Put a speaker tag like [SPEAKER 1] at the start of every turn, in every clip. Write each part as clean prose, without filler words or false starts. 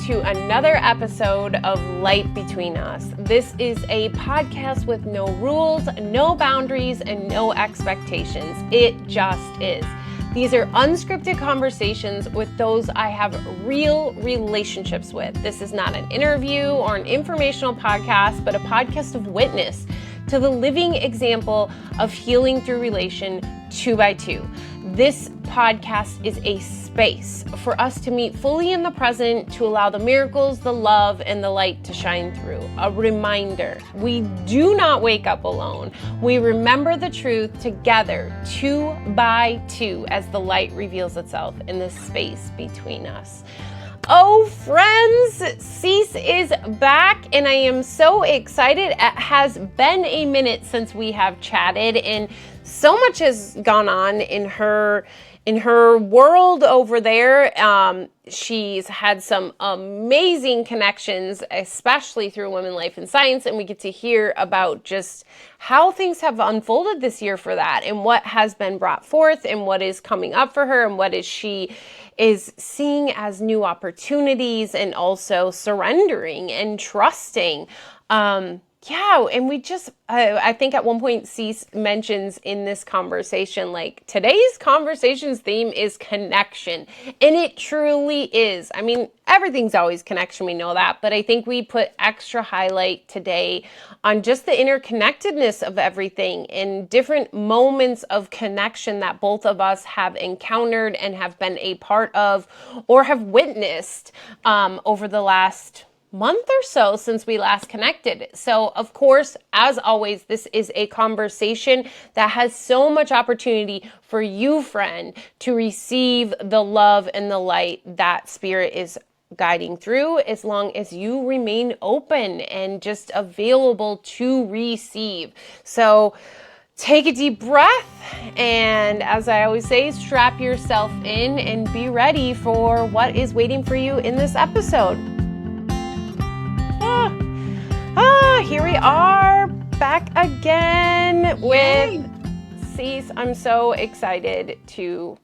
[SPEAKER 1] to another episode of Light Between Us. This is a podcast with no rules, no boundaries, and no expectations. It just is. These are unscripted conversations with those I have real relationships with. This is not an interview or an informational podcast, but a podcast of witness to the living example of healing through relation 2 by 2. This podcast is a space for us to meet fully in the present, to allow the miracles, the love, and the light to shine through. A reminder, we do not wake up alone. We remember the truth together, 2 by 2, as the light reveals itself in the space between us. Oh, friends, Cec is back, and I am so excited. It has been a minute since we have chatted, and so much has gone on in her world over there. She's had some amazing connections, especially through Women, Life, and Science, and we get to hear about just how things have unfolded this year for that, and what has been brought forth, and what is coming up for her, and what is she is seeing as new opportunities, and also surrendering and trusting. And we just, I think at one point Cec mentions in this conversation, like, today's conversation's theme is connection. And it truly is. I mean, everything's always connection, we know that. But I think we put extra highlight today on just the interconnectedness of everything and different moments of connection that both of us have encountered and have been a part of or have witnessed over the last month or so since we last connected. So, of course, as always, this is a conversation that has so much opportunity for you, friend, to receive the love and the light that Spirit is guiding through, as long as you remain open and just available to receive. So take a deep breath, and as I always say, strap yourself in and be ready for what is waiting for you in this episode. Here we are back again with Cec. I'm so excited to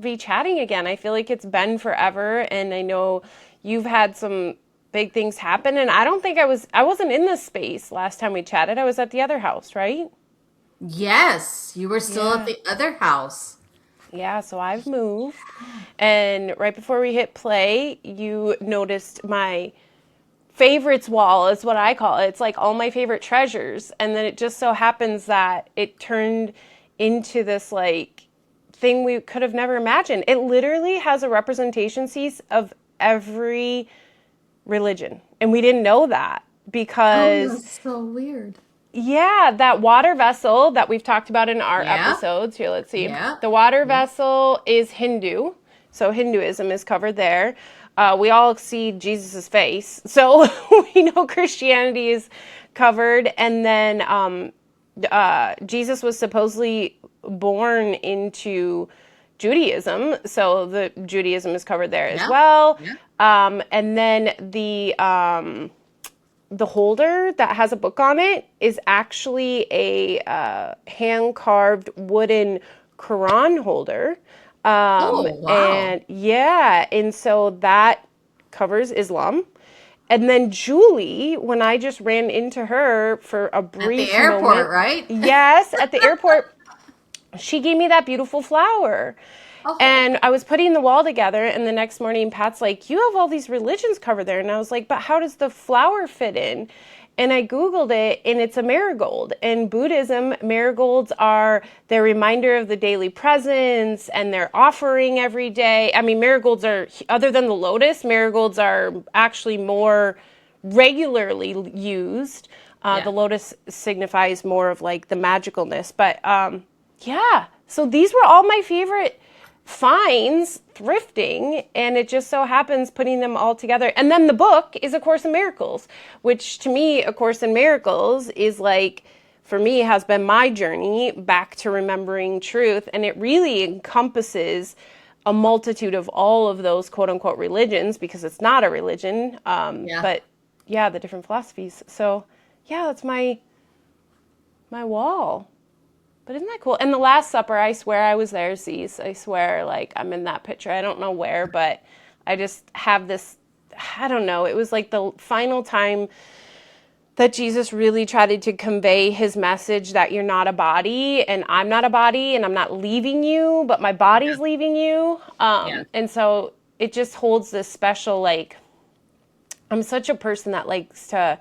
[SPEAKER 1] be chatting again. I feel like it's been forever, and I know you've had some big things happen, and I don't think I wasn't in this space last time we chatted. I was at the other house, right?
[SPEAKER 2] Yes, you were still at the other house.
[SPEAKER 1] Yeah, so I've moved, and right before we hit play, you noticed my favorites wall is what I call it. It's like all my favorite treasures. And then it just so happens that it turned into this like thing we could have never imagined. It literally has a representation piece of every religion. And we didn't know that because...
[SPEAKER 2] Oh, that's so weird.
[SPEAKER 1] Yeah, that water vessel that we've talked about in our episodes. Here, let's see.
[SPEAKER 2] Yeah.
[SPEAKER 1] The water vessel is Hindu. So Hinduism is covered there. We all see Jesus's face, so we know Christianity is covered. And then Jesus was supposedly born into Judaism, so the Judaism is covered there as well. Yeah. And then the holder that has a book on it is actually a hand-carved wooden Quran holder.
[SPEAKER 2] Oh, wow.
[SPEAKER 1] And so that covers Islam. And then Julie, when I just ran into her for a brief
[SPEAKER 2] moment. At the airport,
[SPEAKER 1] moment,
[SPEAKER 2] right?
[SPEAKER 1] Yes, at the airport, she gave me that beautiful flower. Oh. And I was putting the wall together, and the next morning, Pat's like, you have all these religions covered there. And I was like, but how does the flower fit in? And I Googled it, and it's a marigold. In Buddhism, marigolds are their reminder of the daily presence and their offering every day. I mean, marigolds are, other than the lotus, marigolds are actually more regularly used. The lotus signifies more of like the magicalness. But so these were all my favorite finds thrifting, and it just so happens putting them all together. And then the book is A Course in Miracles, which to me, A Course in Miracles is like, for me, has been my journey back to remembering truth. And it really encompasses a multitude of all of those quote unquote religions, because it's not a religion, but the different philosophies. So that's my wall. But isn't that cool? And the Last Supper, I swear I was there, Cec. I swear, like, I'm in that picture. I don't know where, but I just have this I don't know, it was like the final time that Jesus really tried to convey his message that you're not a body and I'm not a body and I'm not leaving you, but my body's leaving you. And so it just holds this special, like, I'm such a person that likes to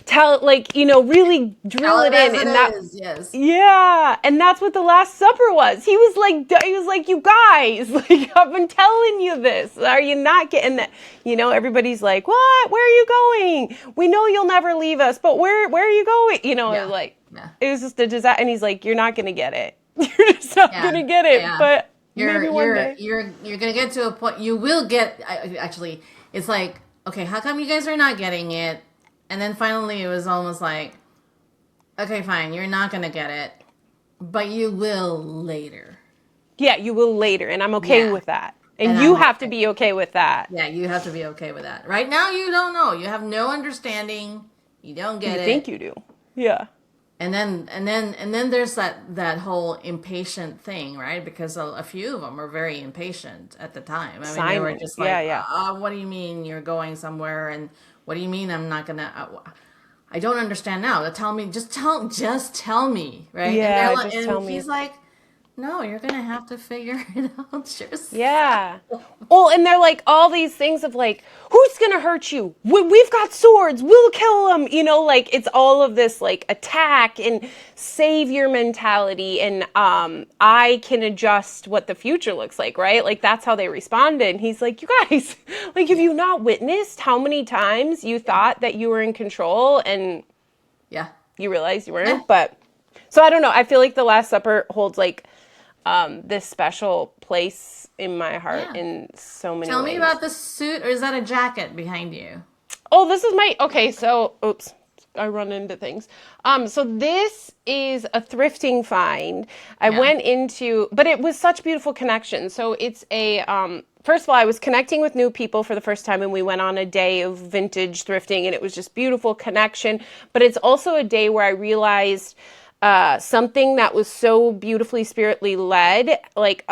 [SPEAKER 1] tell, like, really drill it in. And that
[SPEAKER 2] is, yes.
[SPEAKER 1] Yeah, and that's what the Last Supper was. He was like, you guys, like, I've been telling you this. Are you not getting that? Everybody's like, what? Where are you going? We know you'll never leave us, but where are you going? It was just a disaster. And he's like, you're not gonna get it. You're just not gonna get it. Yeah. But maybe one day
[SPEAKER 2] you're gonna get to a point. You will get. Actually, it's like, okay, how come you guys are not getting it? And then finally, it was almost like, okay, fine, you're not going to get it, but you will later.
[SPEAKER 1] Yeah, you will later, and I'm okay with that. And you have to be okay with that.
[SPEAKER 2] Yeah, you have to be okay with that. Right now, you don't know. You have no understanding. You don't get it.
[SPEAKER 1] You think you do. Yeah.
[SPEAKER 2] And then there's that whole impatient thing, right? Because a few of them are very impatient at the time. I mean, they were just like, what do you mean you're going somewhere? And what do you mean I'm not gonna? I don't understand now. Tell me, just tell me, right?
[SPEAKER 1] Yeah,
[SPEAKER 2] and
[SPEAKER 1] tell me.
[SPEAKER 2] He's like, no, you're gonna have to figure it out yourself.
[SPEAKER 1] Yeah. Well, and they're like all these things of like, who's gonna hurt you? We've got swords. We'll kill them. Like it's all of this like attack and savior mentality, and I can adjust what the future looks like, right? Like that's how they responded. And he's like, you guys, like, have you not witnessed how many times you thought that you were in control and you realized you weren't? Yeah. But so I don't know. I feel like the Last Supper holds like this special place in my heart in so many ways.
[SPEAKER 2] Tell me about the suit, or is that a jacket behind you?
[SPEAKER 1] Oh, this is so, oops, I run into things. So this is a thrifting find. I went into, but it was such beautiful connection. So it's first of all, I was connecting with new people for the first time, and we went on a day of vintage thrifting, and it was just beautiful connection. But it's also a day where I realized something that was so beautifully spiritually led, like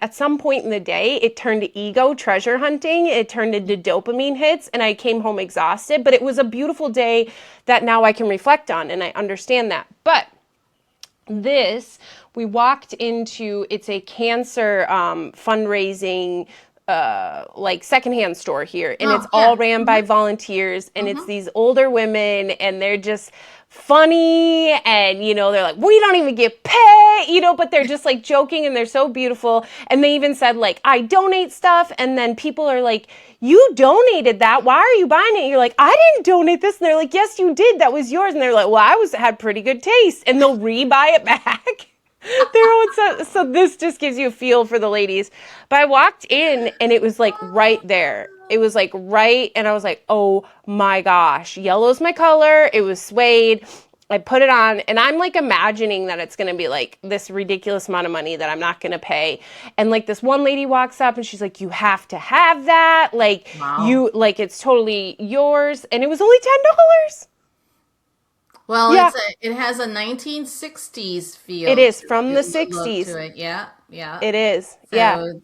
[SPEAKER 1] at some point in the day, it turned to ego treasure hunting. It turned into dopamine hits, and I came home exhausted. But it was a beautiful day that now I can reflect on, and I understand that. But we walked into, it's a cancer fundraising like secondhand store here, and it's all ran by volunteers, and it's these older women, and they're just funny, and they're like, we don't even get paid, but they're just like joking, and they're so beautiful. And they even said like, I donate stuff, and then people are like, you donated that, why are you buying it? And you're like, I didn't donate this. And they're like, yes you did, that was yours. And they're like, well, I had pretty good taste, and they'll re-buy it back. So this just gives you a feel for the ladies. But I walked in, and it was like right there. It was like right, and I was like, oh my gosh, yellow's my color. It was suede. I put it on, and I'm like imagining that it's going to be like this ridiculous amount of money that I'm not going to pay. And like this one lady walks up, and she's like, you have to have that. Like it's totally yours. And it was only $10.
[SPEAKER 2] Well, it has a 1960s feel.
[SPEAKER 1] It is from the 60s.
[SPEAKER 2] To it. Yeah.
[SPEAKER 1] It is.
[SPEAKER 2] So,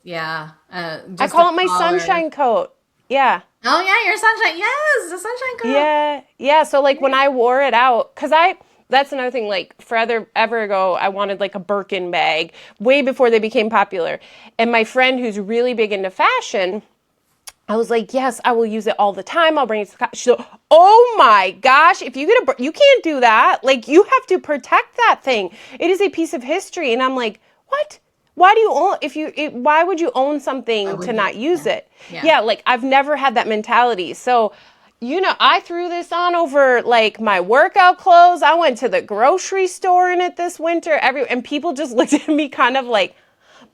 [SPEAKER 1] I call it my sunshine coat. Yeah.
[SPEAKER 2] Oh, yeah, your sunshine. Yes, the sunshine coat.
[SPEAKER 1] Yeah. So, like, when I wore it out, because that's another thing, like, forever ago, I wanted, like, a Birkin bag, way before they became popular. And my friend, who's really big into fashion, I was like, yes, I will use it all the time. I'll bring it to she's like, oh my gosh, if you get you can't do that. Like, you have to protect that thing. It is a piece of history. And I'm like, what? Why do you own, why would you own something to not use it? Yeah, like, I've never had that mentality. So, I threw this on over, like, my workout clothes. I went to the grocery store in it this winter, and people just looked at me kind of like,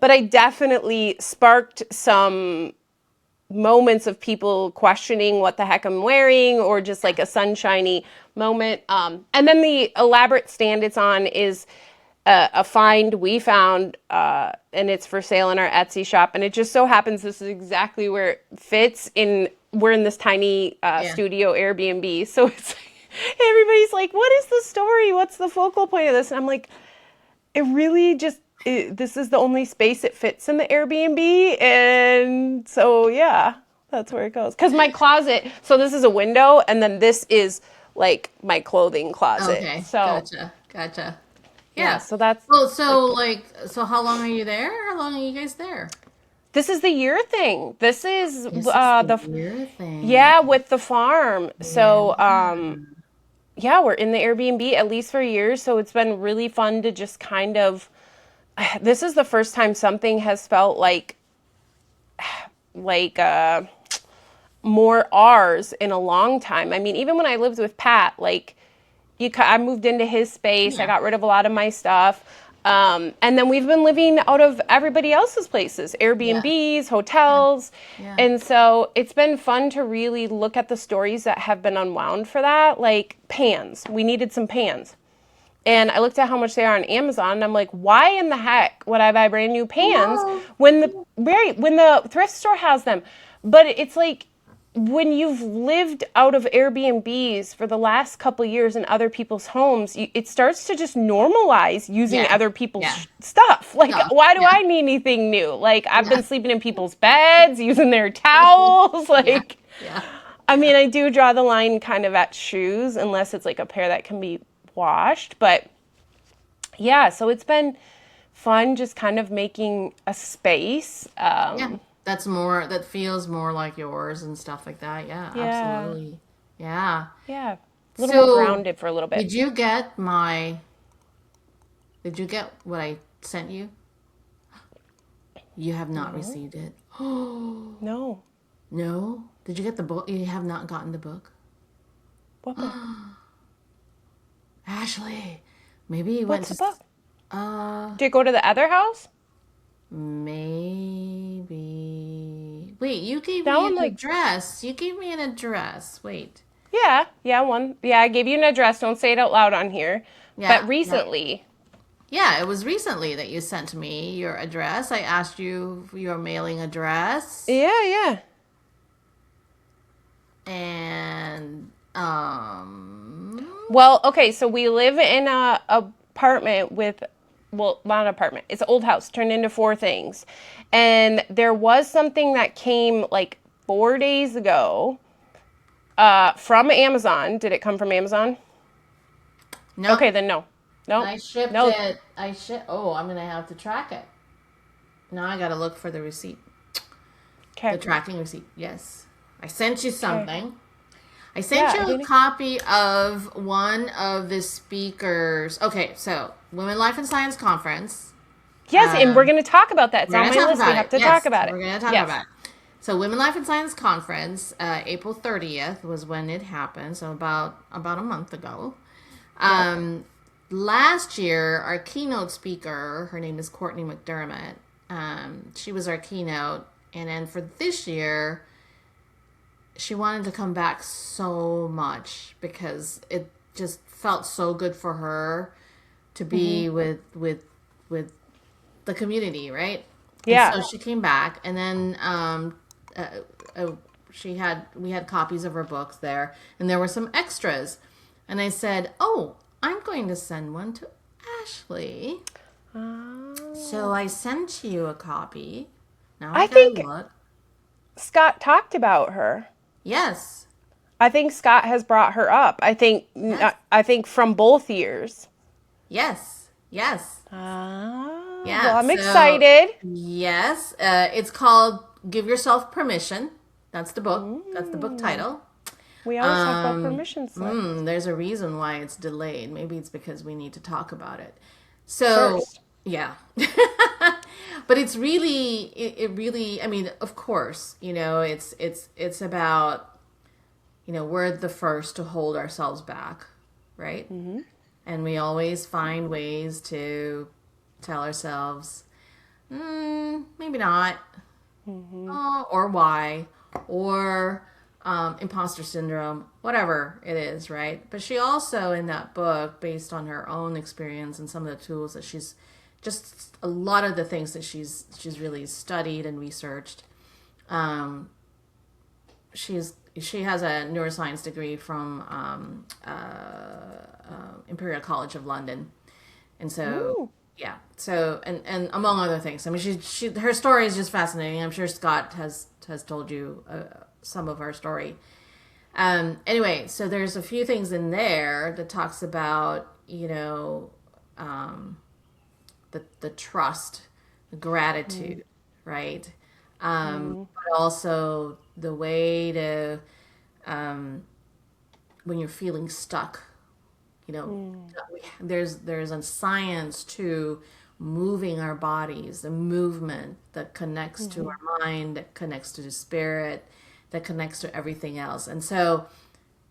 [SPEAKER 1] but I definitely sparked some moments of people questioning what the heck I'm wearing, or just like a sunshiny moment. And then the elaborate stand it's on is a find we found, and it's for sale in our Etsy shop. And it just so happens this is exactly where it fits in. We're in this tiny studio Airbnb. So it's everybody's like, what is the story? What's the focal point of this? And I'm like, it really just, this is the only space it fits in the Airbnb. And so, yeah. That's where it goes. Because my closet, so this is a window, and then this is like my clothing closet.
[SPEAKER 2] Okay,
[SPEAKER 1] So
[SPEAKER 2] gotcha.
[SPEAKER 1] yeah,
[SPEAKER 2] Yeah.
[SPEAKER 1] so that's
[SPEAKER 2] Well, so how long are you there? How long are you guys there?
[SPEAKER 1] this is the year thing. This is
[SPEAKER 2] This is the year thing.
[SPEAKER 1] yeah, with the farm.
[SPEAKER 2] Yeah.
[SPEAKER 1] So yeah, we're in the Airbnb at least for years, so it's been really fun to just kind of this is the first time something has felt like more ours in a long time. I mean, even when I lived with Pat, like I moved into his space. I
[SPEAKER 2] Yeah.
[SPEAKER 1] got rid of a lot of my stuff. And then we've been living out of everybody else's places,
[SPEAKER 2] Yeah.
[SPEAKER 1] Airbnbs, hotels.
[SPEAKER 2] Yeah.
[SPEAKER 1] And so it's been fun to really look at the stories that have been unwound for that, like pans. We needed some pans. And I looked at how much they are on Amazon, and I'm like, why in the heck would I buy brand new pans when the thrift store has them? But it's like when you've lived out of Airbnbs for the last couple years in other people's homes, it starts to just normalize using
[SPEAKER 2] Yeah.
[SPEAKER 1] other people's
[SPEAKER 2] Yeah.
[SPEAKER 1] stuff. Like,
[SPEAKER 2] Stuff.
[SPEAKER 1] why do
[SPEAKER 2] Yeah.
[SPEAKER 1] I need anything new? Like, I've been sleeping in people's beds, using their towels.
[SPEAKER 2] Yeah.
[SPEAKER 1] Like,
[SPEAKER 2] Yeah.
[SPEAKER 1] I mean, I do draw the line kind of at shoes, unless it's like a pair that can be washed. But yeah, so it's been fun just kind of making a space.
[SPEAKER 2] Yeah. That feels more like yours and stuff like that. Yeah,
[SPEAKER 1] Yeah.
[SPEAKER 2] absolutely. Yeah.
[SPEAKER 1] Yeah. A little more
[SPEAKER 2] So,
[SPEAKER 1] grounded for a little bit.
[SPEAKER 2] did you get what I sent you? You have not received it. Oh,
[SPEAKER 1] No.
[SPEAKER 2] no. Did you get the book? You have not gotten the book?
[SPEAKER 1] What book?
[SPEAKER 2] Ashley, maybe you went
[SPEAKER 1] What's the
[SPEAKER 2] to
[SPEAKER 1] book? Did it go to the other house?
[SPEAKER 2] maybe. Wait, you gave
[SPEAKER 1] Now
[SPEAKER 2] me
[SPEAKER 1] I'm
[SPEAKER 2] an
[SPEAKER 1] like,
[SPEAKER 2] address. You gave me an address. Wait.
[SPEAKER 1] yeah, I gave you an address. Don't say it out loud on here.
[SPEAKER 2] Yeah,
[SPEAKER 1] But
[SPEAKER 2] yeah.
[SPEAKER 1] recently,
[SPEAKER 2] Yeah, it was recently that you sent me your address. I asked you for your mailing address.
[SPEAKER 1] yeah.
[SPEAKER 2] And
[SPEAKER 1] Well, okay, so we live in a apartment with, well, not an apartment. It's an old house turned into four things. And there was something that came like 4 days ago from Amazon. Did it come from Amazon?
[SPEAKER 2] no,
[SPEAKER 1] Okay, then no. No.
[SPEAKER 2] I shipped
[SPEAKER 1] No.
[SPEAKER 2] it. Oh, I'm gonna have to track it. Now I gotta look for the receipt.
[SPEAKER 1] Okay.
[SPEAKER 2] The tracking receipt. Yes. I sent you something. I sent
[SPEAKER 1] Yeah, I
[SPEAKER 2] you a
[SPEAKER 1] didn't-
[SPEAKER 2] copy of one of the speakers. Okay, so Women, Life, and Science Conference.
[SPEAKER 1] Yes, and we're going to talk about that. It's
[SPEAKER 2] We're
[SPEAKER 1] on
[SPEAKER 2] gonna
[SPEAKER 1] my
[SPEAKER 2] talk
[SPEAKER 1] list. We
[SPEAKER 2] about
[SPEAKER 1] have
[SPEAKER 2] it.
[SPEAKER 1] to
[SPEAKER 2] Yes,
[SPEAKER 1] talk about it.
[SPEAKER 2] We're going to talk
[SPEAKER 1] Yes.
[SPEAKER 2] about it. So Women, Life, and Science Conference, April 30th was when it happened. So about a month ago. Last year, our keynote speaker, her name is Courtney McDermott. She was our keynote. And then for this year, she wanted to come back so much because it just felt so good for her to be with the community, right?
[SPEAKER 1] Yeah.
[SPEAKER 2] And so she came back, and then we had copies of her books there, and there were some extras, and I said, "Oh, I'm going to send one to Ashley." So I sent you a copy. Now
[SPEAKER 1] I
[SPEAKER 2] gotta
[SPEAKER 1] think-
[SPEAKER 2] look.
[SPEAKER 1] Scott talked about her.
[SPEAKER 2] Yes.
[SPEAKER 1] I think Scott has brought her up. I think from both years.
[SPEAKER 2] Yes. Yeah.
[SPEAKER 1] Well, I'm
[SPEAKER 2] so-
[SPEAKER 1] excited.
[SPEAKER 2] Yes. It's called "Give Yourself Permission." That's the book. That's the book title.
[SPEAKER 1] We always talk about permission slip.
[SPEAKER 2] There's a reason why it's delayed. Maybe it's because we need to talk about it. So
[SPEAKER 1] First.
[SPEAKER 2] yeah. But it's really, it really, I mean, of course, it's about, we're the first to hold ourselves back, right? Mm-hmm. And we always find ways to tell ourselves, maybe not, or why, or imposter syndrome, whatever it is, right? But she also, in that book, based on her own experience and some of the tools that she's, just a lot of the things that she's really studied and researched. She has a neuroscience degree from Imperial College of London, and so Yeah. So, and among other things, I mean, her story is just fascinating. I'm sure Scott has told you some of her story. Anyway, so there's a few things in there that talks about, um, the trust, the gratitude, right? But also the way to, when you're feeling stuck, you know, there's a science to moving our bodies, the movement that connects to our mind, that connects to the spirit, that connects to everything else. And so,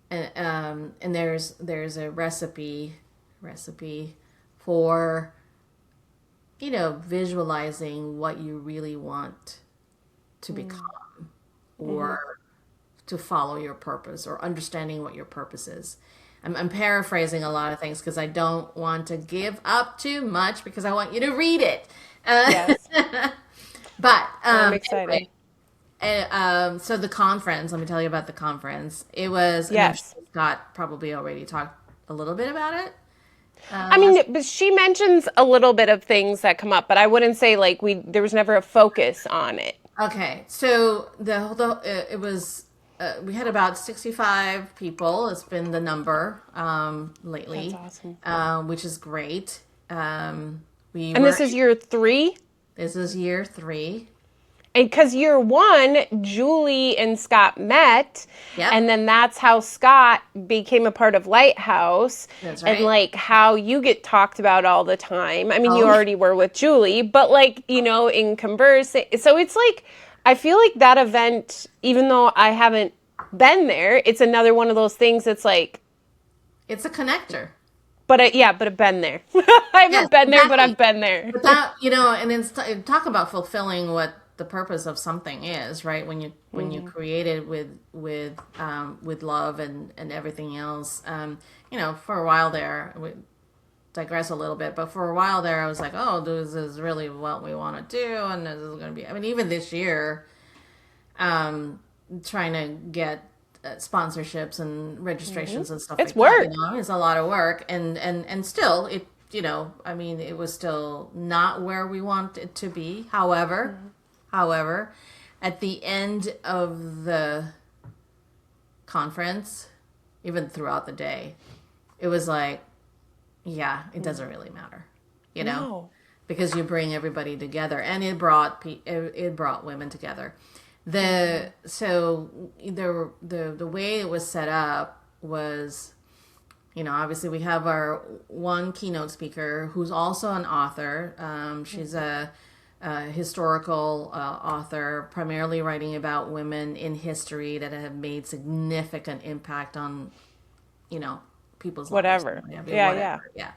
[SPEAKER 2] and there's a recipe for, visualizing what you really want to become, or to follow your purpose, or understanding what your purpose is. I'm paraphrasing a lot of things because I don't want to give up too much, because I want you to read it.
[SPEAKER 1] Yes.
[SPEAKER 2] But
[SPEAKER 1] I'm excited.
[SPEAKER 2] anyway, so the conference, let me tell you about the conference. It was, and I'm
[SPEAKER 1] Yes.
[SPEAKER 2] sure Scott probably already talked a little bit about it.
[SPEAKER 1] I mean, but she mentions a little bit of things that come up, but I wouldn't say like there was never a focus on it.
[SPEAKER 2] Okay, so it was, we had about 65 people. It's been the number
[SPEAKER 1] That's
[SPEAKER 2] lately,
[SPEAKER 1] awesome.
[SPEAKER 2] Which is great. We
[SPEAKER 1] And
[SPEAKER 2] were
[SPEAKER 1] this is year 3?
[SPEAKER 2] This is year 3.
[SPEAKER 1] And because year 1, Julie and Scott met,
[SPEAKER 2] Yep,
[SPEAKER 1] and then that's how Scott became a part of Lighthouse,
[SPEAKER 2] that's
[SPEAKER 1] and
[SPEAKER 2] right.
[SPEAKER 1] like how you get talked about all the time. I mean, you
[SPEAKER 2] Oh,
[SPEAKER 1] already were with Julie, but like, in conversing. So it's like, I feel like that event, even though I haven't been there, it's another one of those things that's like,
[SPEAKER 2] it's a connector.
[SPEAKER 1] but I've been there. I
[SPEAKER 2] Yes,
[SPEAKER 1] haven't been there, but
[SPEAKER 2] exactly.
[SPEAKER 1] I've been there.
[SPEAKER 2] But that, and then talk about fulfilling what the purpose of something is, right? When you create it with love and everything else. For a while there, we digress a little bit, but for a while there, I was like, oh, this is really what we want to do, and this is going to be. I mean, even this year, trying to get sponsorships and registrations and stuff
[SPEAKER 1] It's
[SPEAKER 2] like that.
[SPEAKER 1] work.
[SPEAKER 2] It's a lot of work, and still it. I mean, it was still not where we want it to be. However, at the end of the conference, even throughout the day, it was like, yeah, it doesn't really matter,
[SPEAKER 1] No.
[SPEAKER 2] because you bring everybody together, and it brought women together. The way it was set up was, obviously we have our one keynote speaker who's also an author. She's a historical author, primarily writing about women in history that have made significant impact on, people's lives.
[SPEAKER 1] Whatever. Yeah.
[SPEAKER 2] Whatever, yeah.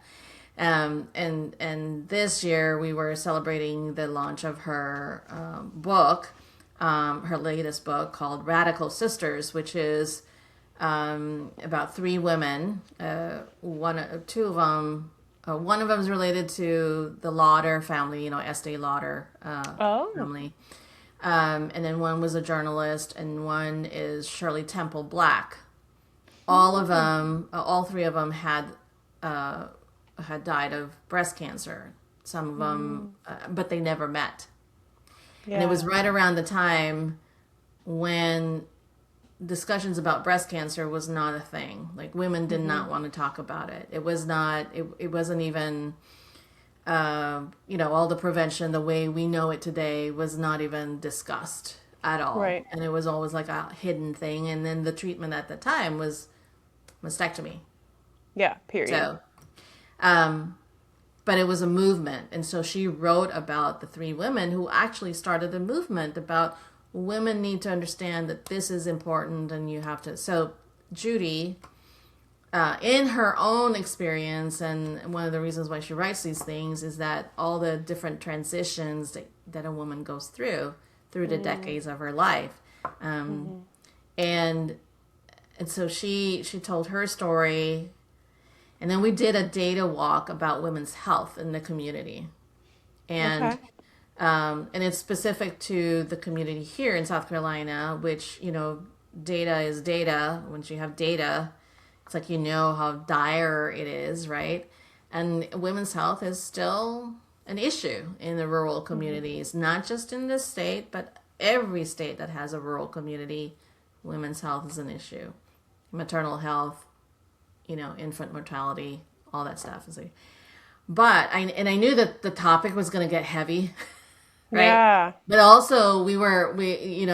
[SPEAKER 2] And this year we were celebrating the launch of her book, her latest book called Radical Sisters, which is about 3 women. One of them is related to the Lauder family, Estee Lauder
[SPEAKER 1] Oh.
[SPEAKER 2] family. And then one was a journalist, and one is Shirley Temple Black. All 3 of them had died of breast cancer. Some of them, but they never met.
[SPEAKER 1] Yeah.
[SPEAKER 2] And it was right around the time when discussions about breast cancer was not a thing. Like, women did not want to talk about it. It was not. It wasn't even. All the prevention, the way we know it today, was not even discussed at all.
[SPEAKER 1] Right.
[SPEAKER 2] And it was always like a hidden thing. And then the treatment at the time was mastectomy.
[SPEAKER 1] Yeah, period.
[SPEAKER 2] So, but it was a movement. And so she wrote about the 3 women who actually started a movement about women need to understand that this is important, and you have to. So Judy, in her own experience, and one of the reasons why she writes these things is that all the different transitions that a woman goes through the decades of her life. And so she told her story, and then we did a data walk about women's health in the community. And
[SPEAKER 1] Okay.
[SPEAKER 2] and it's specific to the community here in South Carolina, which, data is data. Once you have data, it's like, how dire it is, right? And women's health is still an issue in the rural communities, not just in this state, but every state that has a rural community. Women's health is an issue. Maternal health, infant mortality, all that stuff. But I knew that the topic was going to get heavy, right?
[SPEAKER 1] Yeah.
[SPEAKER 2] But also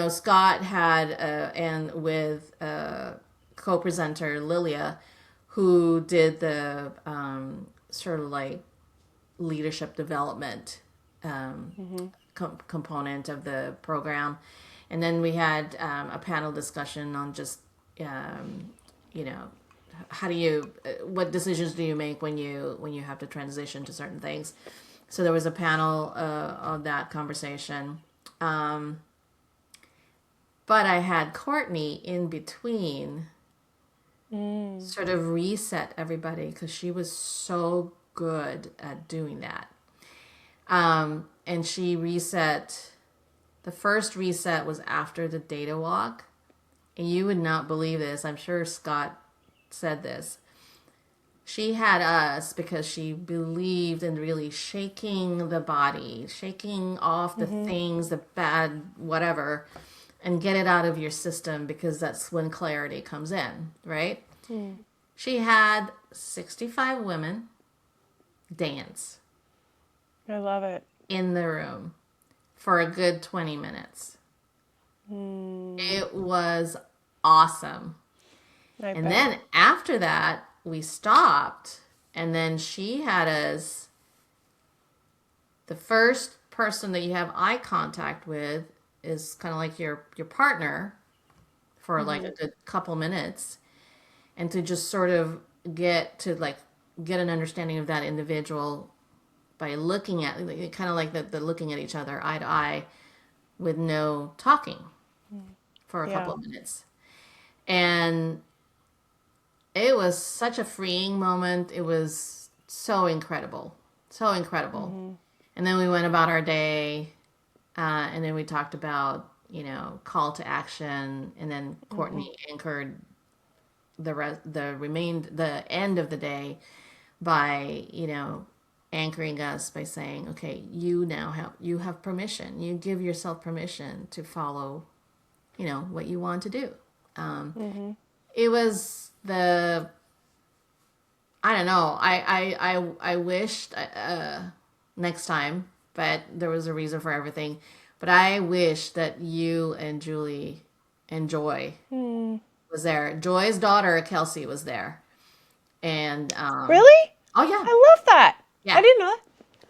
[SPEAKER 2] Scott had and with co-presenter Lilia, who did the sort of like leadership development component of the program, and then we had a panel discussion on just how do you what decisions do you make when you have to transition to certain things. So there was a panel of that conversation, but I had Courtney in between sort of reset everybody, because she was so good at doing that. And she reset, the first reset was after the data walk. And you would not believe this. I'm sure Scott said this. She had us because she believed in really shaking the body, shaking off the things, the bad, whatever, and get it out of your system, because that's when clarity comes in, right? She had 65 women dance.
[SPEAKER 1] I love it.
[SPEAKER 2] In the room for a good 20 minutes. It was awesome. And then after that, we stopped, and then she had us, the first person that you have eye contact with is kind of like your partner for like a good couple minutes, and to just sort of get an understanding of that individual by looking at, kind of like the looking at each other eye to eye with no talking for a couple of minutes. And it was such a freeing moment. It was so incredible. So incredible. And then we went about our day, and then we talked about, call to action, and then Courtney anchored the end of the day by, anchoring us by saying, okay, you have permission. You give yourself permission to follow, what you want to do. It was I don't know. I wished next time, but there was a reason for everything. But I wish that you and Julie and Joy was there. Joy's daughter, Kelsey, was there. And
[SPEAKER 1] really?
[SPEAKER 2] Oh yeah.
[SPEAKER 1] I love that.
[SPEAKER 2] Yeah.
[SPEAKER 1] I didn't know that.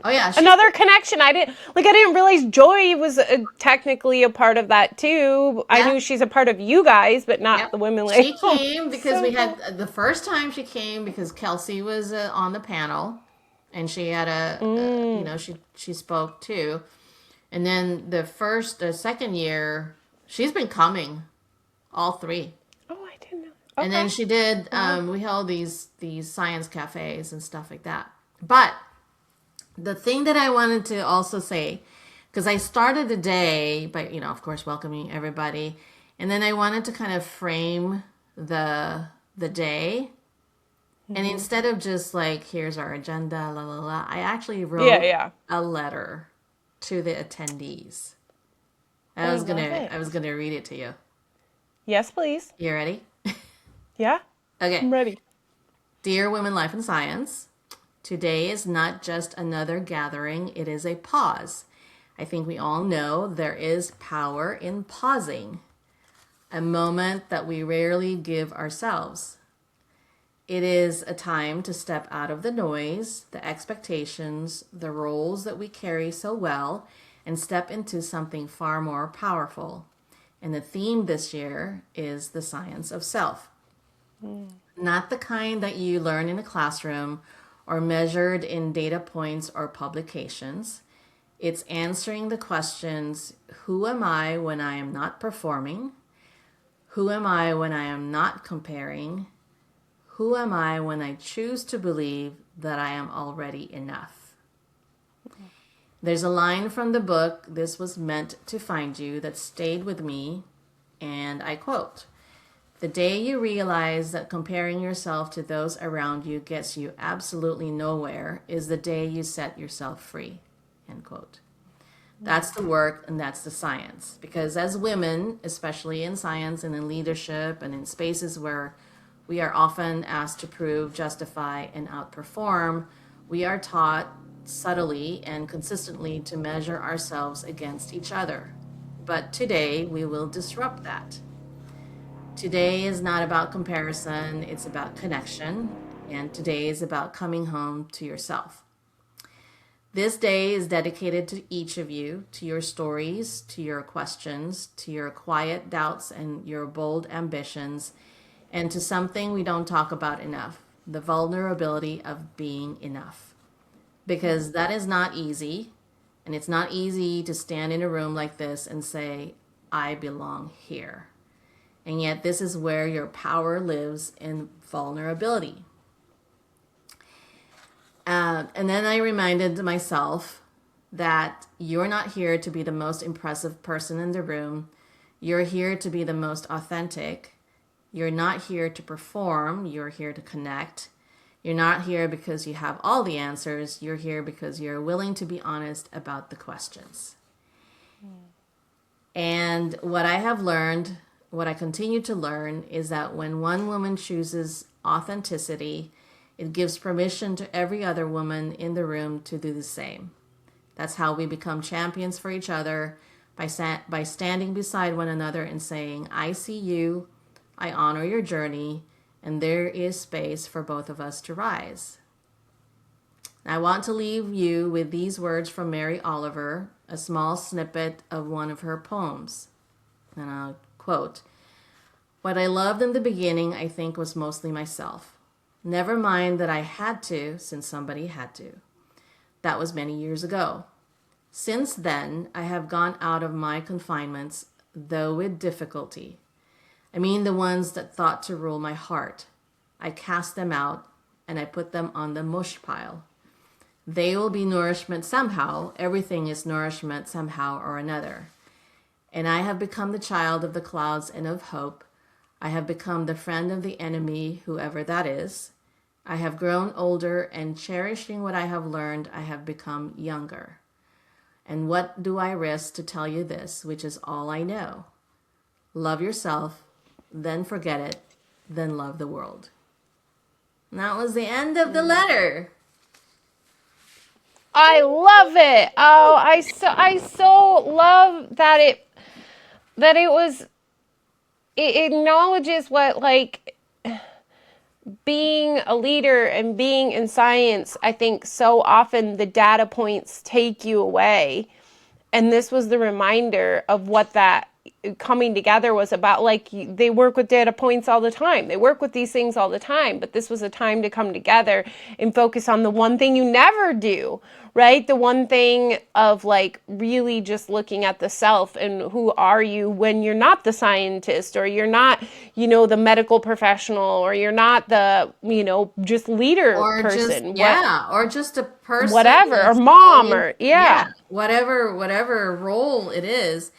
[SPEAKER 2] Oh yeah.
[SPEAKER 1] Another connection. I didn't realize Joy was technically a part of that too. I knew she's a part of you guys, but not the Women Like
[SPEAKER 2] She came because we had the first time she came because Kelsey was on the panel, and she had she spoke too. And then the second year, she's been coming, all three.
[SPEAKER 1] Oh, I didn't know.
[SPEAKER 2] Okay. And then she did. We held these science cafes and stuff like that. But the thing that I wanted to also say, because I started the day by, of course, welcoming everybody, and then I wanted to kind of frame the day, and instead of just like, here's our agenda, la la la, I actually wrote a letter to the attendees. I was gonna read it to you.
[SPEAKER 1] Yes, please.
[SPEAKER 2] You ready?
[SPEAKER 1] Yeah.
[SPEAKER 2] Okay.
[SPEAKER 1] I'm ready.
[SPEAKER 2] Dear Women, Life, and Science, today is not just another gathering, it is a pause. I think we all know there is power in pausing, a moment that we rarely give ourselves. It is a time to step out of the noise, the expectations, the roles that we carry so well, and step into something far more powerful. And the theme this year is the science of self. Not the kind that you learn in a classroom or measured in data points or publications. It's answering the questions, who am I when I am not performing? Who am I when I am not comparing? Who am I when I choose to believe that I am already enough? There's a line from the book, This Was Meant to Find You, that stayed with me, and I quote, "The day you realize that comparing yourself to those around you gets you absolutely nowhere is the day you set yourself free." end quote. That's the work and that's the science. Because as women, especially in science and in leadership and in spaces where we are often asked to prove, justify, and outperform, we are taught subtly and consistently to measure ourselves against each other. But today we will disrupt that. Today is not about comparison, it's about connection, and today is about coming home to yourself. This day is dedicated to each of you, to your stories, to your questions, to your quiet doubts and your bold ambitions, and to something we don't talk about enough, the vulnerability of being enough. Because that is not easy, and it's not easy to stand in a room like this and say, I belong here. And yet this is where your power lives, in vulnerability. And then I reminded myself that you're not here to be the most impressive person in the room. You're here to be the most authentic. You're not here to perform. You're here to connect. You're not here because you have all the answers. You're here because you're willing to be honest about the questions. And what I have learned, what I continue to learn, is that when one woman chooses authenticity, it gives permission to every other woman in the room to do the same. That's how we become champions for each other, by standing beside one another and saying, I see you, I honor your journey, and there is space for both of us to rise. I want to leave you with these words from Mary Oliver, a small snippet of one of her poems. And I'll quote, what I loved in the beginning, I think, was mostly myself. Never mind that I had to, since somebody had to. That was many years ago. Since then, I have gone out of my confinements, though with difficulty. I mean the ones that thought to rule my heart. I cast them out, and I put them on the mush pile. They will be nourishment somehow. Everything is nourishment somehow or another. And I have become the child of the clouds and of hope. I have become the friend of the enemy, whoever that is. I have grown older, and cherishing what I have learned, I have become younger. And what do I risk to tell you this, which is all I know? Love yourself, then forget it, then love the world. And that was the end of the letter.
[SPEAKER 1] I love it. Oh, I so love that it acknowledges what, like, being a leader and being in science, I think so often the data points take you away. And this was the reminder of what that coming together was about. Like, they work with data points all the time. They work with these things all the time. But this was a time to come together and focus on the one thing you never do, right? The one thing of, like, really just looking at the self and who are you when you're not the scientist, or you're not, the medical professional, or you're not the, just leader
[SPEAKER 2] or
[SPEAKER 1] person.
[SPEAKER 2] Or just a person.
[SPEAKER 1] Whatever, or mom, or,
[SPEAKER 2] whatever role it is.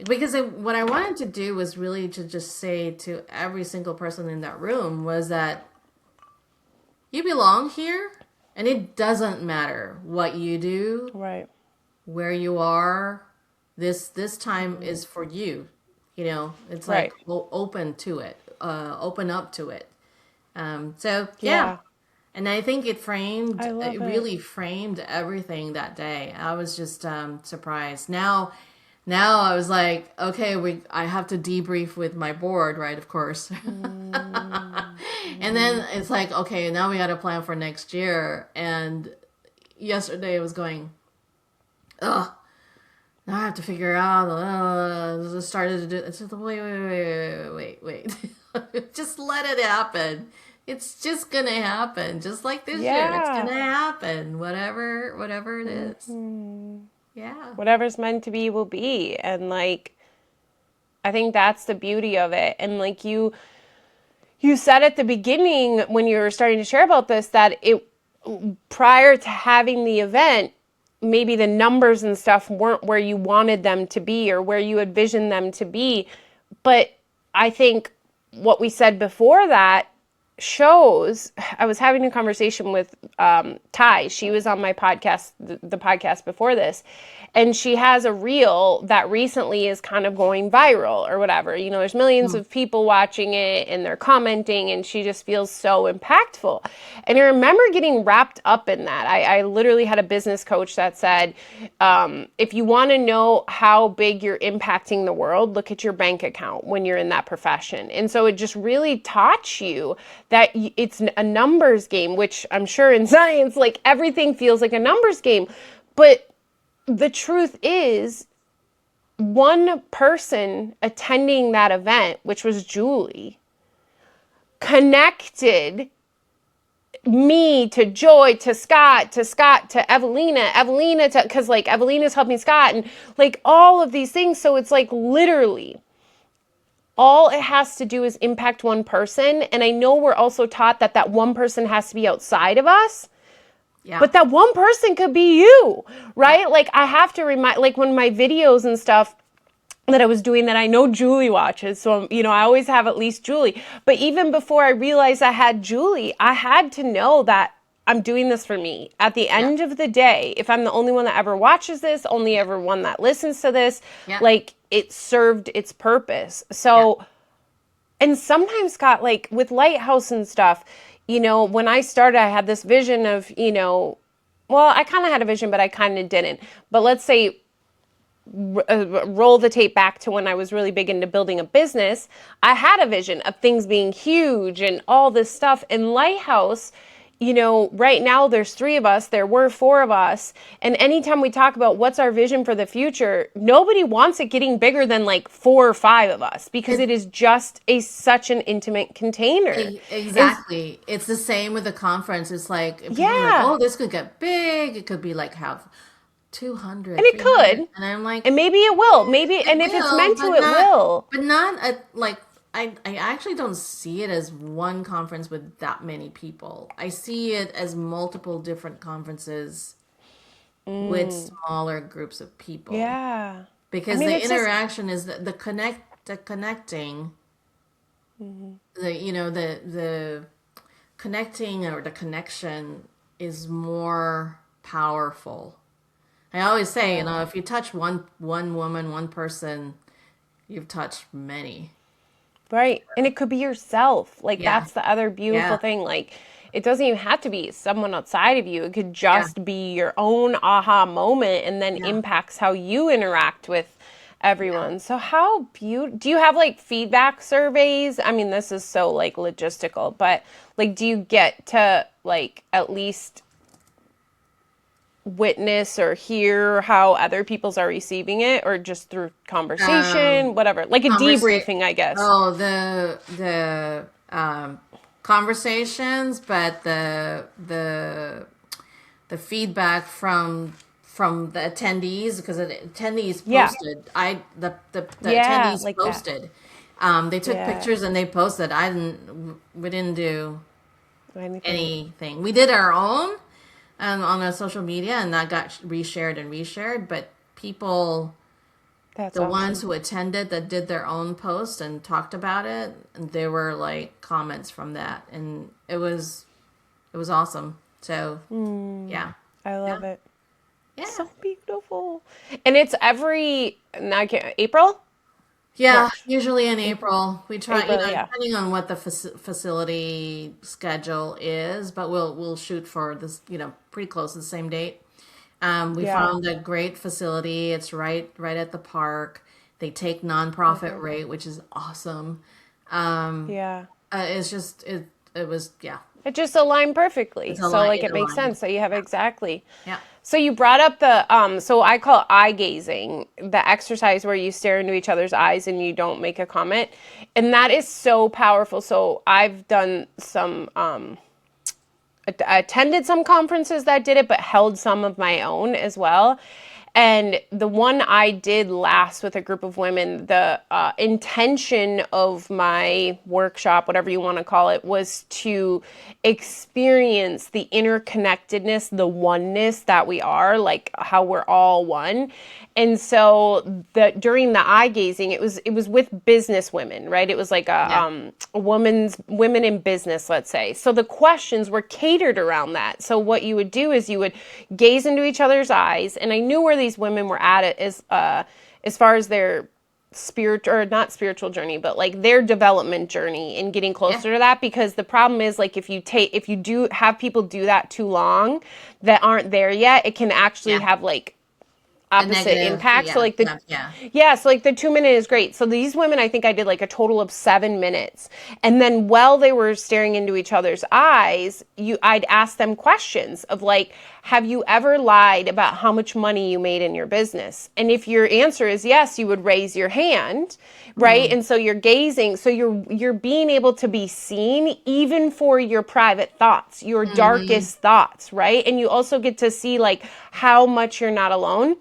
[SPEAKER 2] Because what I wanted to do was really to just say to every single person in that room was that you belong here, and it doesn't matter what you do,
[SPEAKER 1] right,
[SPEAKER 2] where you are. This time is for you. It's like, right, open to it, open up to it. Yeah. And I think it really framed everything that day. I was just surprised. Now I was like, okay, I have to debrief with my board, right? Of course. And then it's like, okay, now we got to plan for next year. And yesterday I was going, now I have to figure out. I started to do. It's just wait. Just let it happen. It's just gonna happen, just like this year. It's gonna happen, whatever it is. Mm-hmm. Yeah.
[SPEAKER 1] Whatever's meant to be will be. And, like, I think that's the beauty of it. And, like, you said at the beginning when you were starting to share about this that prior to having the event, maybe the numbers and stuff weren't where you wanted them to be or where you envisioned them to be. But I think what we said before that shows, I was having a conversation with Ty. She was on my podcast, the podcast before this, and she has a reel that recently is kind of going viral or whatever. You know, there's millions of people watching it and they're commenting, and she just feels so impactful. And I remember getting wrapped up in that. I literally had a business coach that said, if you want to know how big you're impacting the world, look at your bank account when you're in that profession. And so it just really taught you that it's a numbers game, which I'm sure in science, like everything feels like a numbers game. But the truth is, one person attending that event, which was Julie, connected me to Joy, to Scott, to Evelina to, because like Evelina's helping Scott, and like all of these things. So it's like literally all it has to do is impact one person. And I know we're also taught that that one person has to be outside of us. Yeah. But that one person could be you, right? Yeah. Like I have to remind, like when my videos and stuff that I was doing that I know Julie watches. So, you know, I always have at least Julie. But even before I realized I had Julie, I had to know that I'm doing this for me. At the end of the day, if I'm the only one that ever watches this, only ever one that listens to this, like it served its purpose. So, and sometimes, Scott, like with Lighthouse and stuff, you know, when I started, I had this vision of, you know, well, I kind of had a vision, but I kind of didn't. But let's say, roll the tape back to when I was really big into building a business. I had a vision of things being huge and all this stuff. And Lighthouse, you know, right now there's 3 of us, there were 4 of us. And anytime we talk about what's our vision for the future, nobody wants it getting bigger than like 4 or 5 of us, because it is just such an intimate container.
[SPEAKER 2] Exactly. It's the same with the conference. It's like, people are like, oh, this could get big. It could be like have 200.
[SPEAKER 1] And it could.
[SPEAKER 2] And I'm like,
[SPEAKER 1] and maybe it will. Maybe, and if it's meant to, it will.
[SPEAKER 2] But not like, I actually don't see it as one conference with that many people. I see it as multiple different conferences with smaller groups of people.
[SPEAKER 1] Yeah.
[SPEAKER 2] Because the interaction is the connecting, the connecting or the connection is more powerful. I always say, you know, if you touch one woman, one person, you've touched many.
[SPEAKER 1] Right. And it could be yourself. Like, that's the other beautiful thing. Like, it doesn't even have to be someone outside of you. It could just be your own aha moment, and then impacts how you interact with everyone. So how beautiful. Do you have like feedback surveys? I mean, this is so like logistical, but like, do you get to like at least witness or hear how other people's are receiving it, or just through conversation, whatever, like a debriefing, I guess?
[SPEAKER 2] Oh, the conversations, but the feedback from the attendees, because the attendees posted. The attendees like posted. They took pictures and they posted. We didn't do anything. We did our own on our social media, and that got reshared, but people, ones who attended that did their own post and talked about it, and there were like comments from that, and it was awesome. So
[SPEAKER 1] I love it. So beautiful. And it's April?
[SPEAKER 2] Yeah, usually in April. We try, depending on what the facility schedule is, but we'll shoot for this, pretty close to the same date. We found a great facility. It's right at the park. They take nonprofit rate, which is awesome. It's just it was.
[SPEAKER 1] It just aligned perfectly. It makes sense. So you have exactly. Yeah. So you brought up the, so I call it eye gazing, the exercise where you stare into each other's eyes and you don't make a comment. And that is so powerful. So I've done some, attended some conferences that did it, but held some of my own as well. And the one I did last with a group of women, the intention of my workshop, whatever you want to call it, was to experience the interconnectedness, the oneness that we are, like how we're all one. And so during the eye gazing, it was with business women, right? It was like a women in business, let's say. So the questions were catered around that. So what you would do is you would gaze into each other's eyes, and I knew where these women were at it as far as their not spiritual journey, but like their development journey and getting closer to that. Because the problem is, like, if you do have people do that too long that aren't there yet, it can actually have like opposite impact. So like so like the 2 minute is great. So these women, I think I did like a total of 7 minutes. And then while they were staring into each other's eyes, I'd ask them questions of like, have you ever lied about how much money you made in your business? And if your answer is yes, you would raise your hand, right? Mm-hmm. And so you're gazing, so you're being able to be seen even for your private thoughts, your darkest thoughts, right? And you also get to see like how much you're not alone.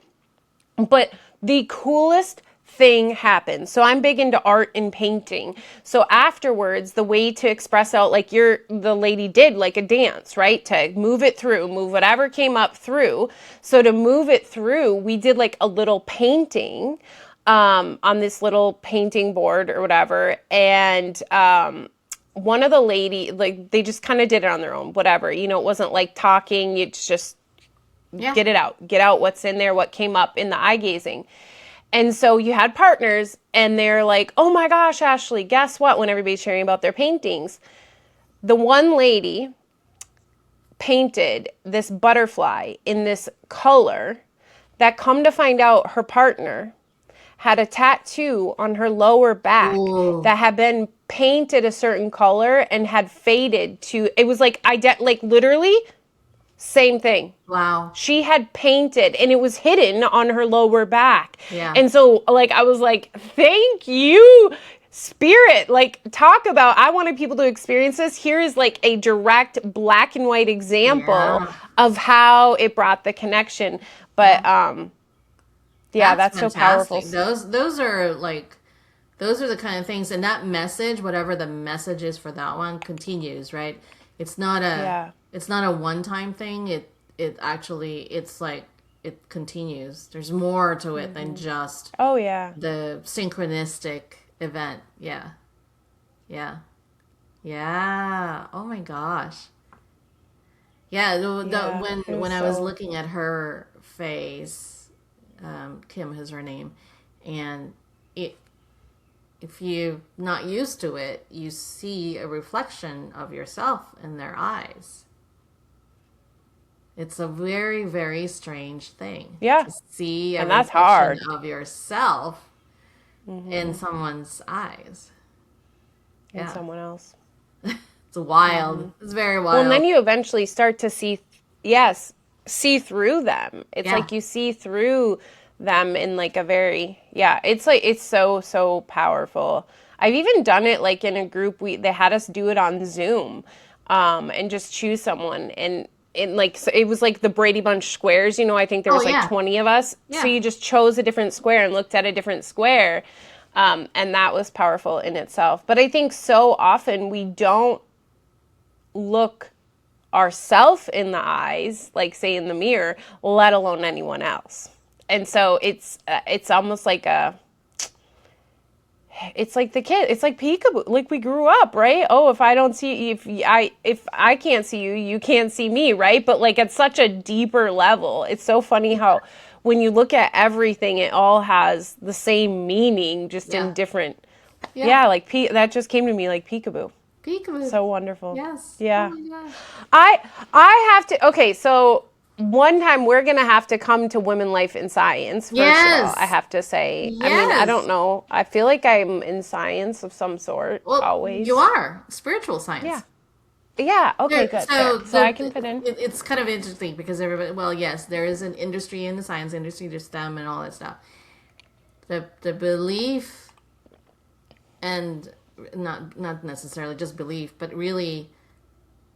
[SPEAKER 1] But the coolest thing happens. So I'm big into art and painting. So afterwards, the way to express out, like the lady did, like a dance, right? To move it through, move whatever came up through. So to move it through, we did like a little painting on this little painting board or whatever. And one of the lady, like, they just kind of did it on their own, whatever. You know, it wasn't like talking. It's just get it out. Get out what's in there, what came up in the eye gazing. And so you had partners, and they're like, oh my gosh, Ashley, guess what? When everybody's sharing about their paintings, the one lady painted this butterfly in this color that, come to find out, her partner had a tattoo on her lower back that had been painted a certain color and had faded to, it was like, like literally same thing.
[SPEAKER 2] Wow.
[SPEAKER 1] She had painted, and it was hidden on her lower back.
[SPEAKER 2] Yeah.
[SPEAKER 1] And so, like, I was like, thank you, Spirit. Like, talk about, I wanted people to experience this. Here is like a direct black and white example of how it brought the connection. But, that's so powerful.
[SPEAKER 2] Those are the kind of things, and that message, whatever the message is for that one, continues, right? It's not a one-time thing. It actually, it's like, it continues. There's more to it than just the synchronistic event. Yeah. Oh my gosh. When I was looking at her face, Kim is her name, and if you're not used to it, you see a reflection of yourself in their eyes. It's a very, very strange thing.
[SPEAKER 1] Yeah.
[SPEAKER 2] To see a
[SPEAKER 1] and that's hard.
[SPEAKER 2] of yourself in someone's eyes.
[SPEAKER 1] In someone else.
[SPEAKER 2] It's wild. It's very wild.
[SPEAKER 1] Well, and then you eventually start to see through them. It's like you see through them in like a very, it's like, it's so powerful. I've even done it like in a group. They had us do it on Zoom, and just choose someone, and like, so it was like the Brady Bunch squares, I think there was 20 of us. Yeah. So you just chose a different square and looked at a different square. And that was powerful in itself. But I think so often we don't look ourselves in the eyes, like say in the mirror, let alone anyone else. And so it's almost like it's like the kid. It's like peekaboo. Like we grew up, right? Oh, if I don't see, if I can't see you, you can't see me, right? But like at such a deeper level, it's so funny how when you look at everything, it all has the same meaning, just in different. Yeah, like that just came to me like peekaboo.
[SPEAKER 2] Peekaboo.
[SPEAKER 1] So wonderful.
[SPEAKER 2] Yes.
[SPEAKER 1] Yeah.
[SPEAKER 2] Oh my gosh.
[SPEAKER 1] I have to. Okay, so. One time we're going to have to come to Women, Life, and Science, first of all, I have to say. Yes. I mean, I don't know. I feel like I'm in science of some sort, always.
[SPEAKER 2] You are. Spiritual science.
[SPEAKER 1] Yeah. Okay, good. So I can fit in.
[SPEAKER 2] It's kind of interesting because everybody, yes, there is an industry in the science industry, there's STEM and all that stuff. The belief, and not necessarily just belief, but really,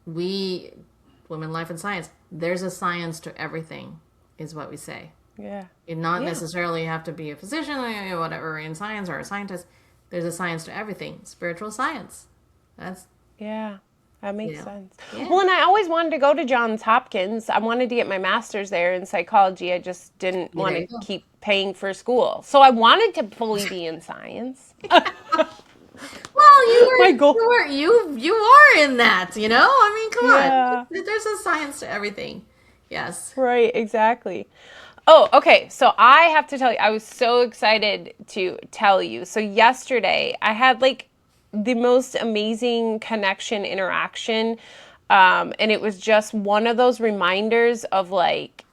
[SPEAKER 2] Women, Life, and Science, there's a science to everything, is what we say.
[SPEAKER 1] Yeah.
[SPEAKER 2] You not necessarily have to be a physician or whatever in science or a scientist. There's a science to everything. Spiritual science. That's
[SPEAKER 1] that makes sense.
[SPEAKER 2] Yeah.
[SPEAKER 1] Well, and I always wanted to go to Johns Hopkins. I wanted to get my master's there in psychology. I just didn't want to keep paying for school. So I wanted to fully be in science.
[SPEAKER 2] Well, you are in that, you know? I mean, come on. There's a science to everything. Yes.
[SPEAKER 1] Right, exactly. Oh, okay. So I have to tell you, I was so excited to tell you. So yesterday, I had like the most amazing connection interaction. And it was just one of those reminders of like,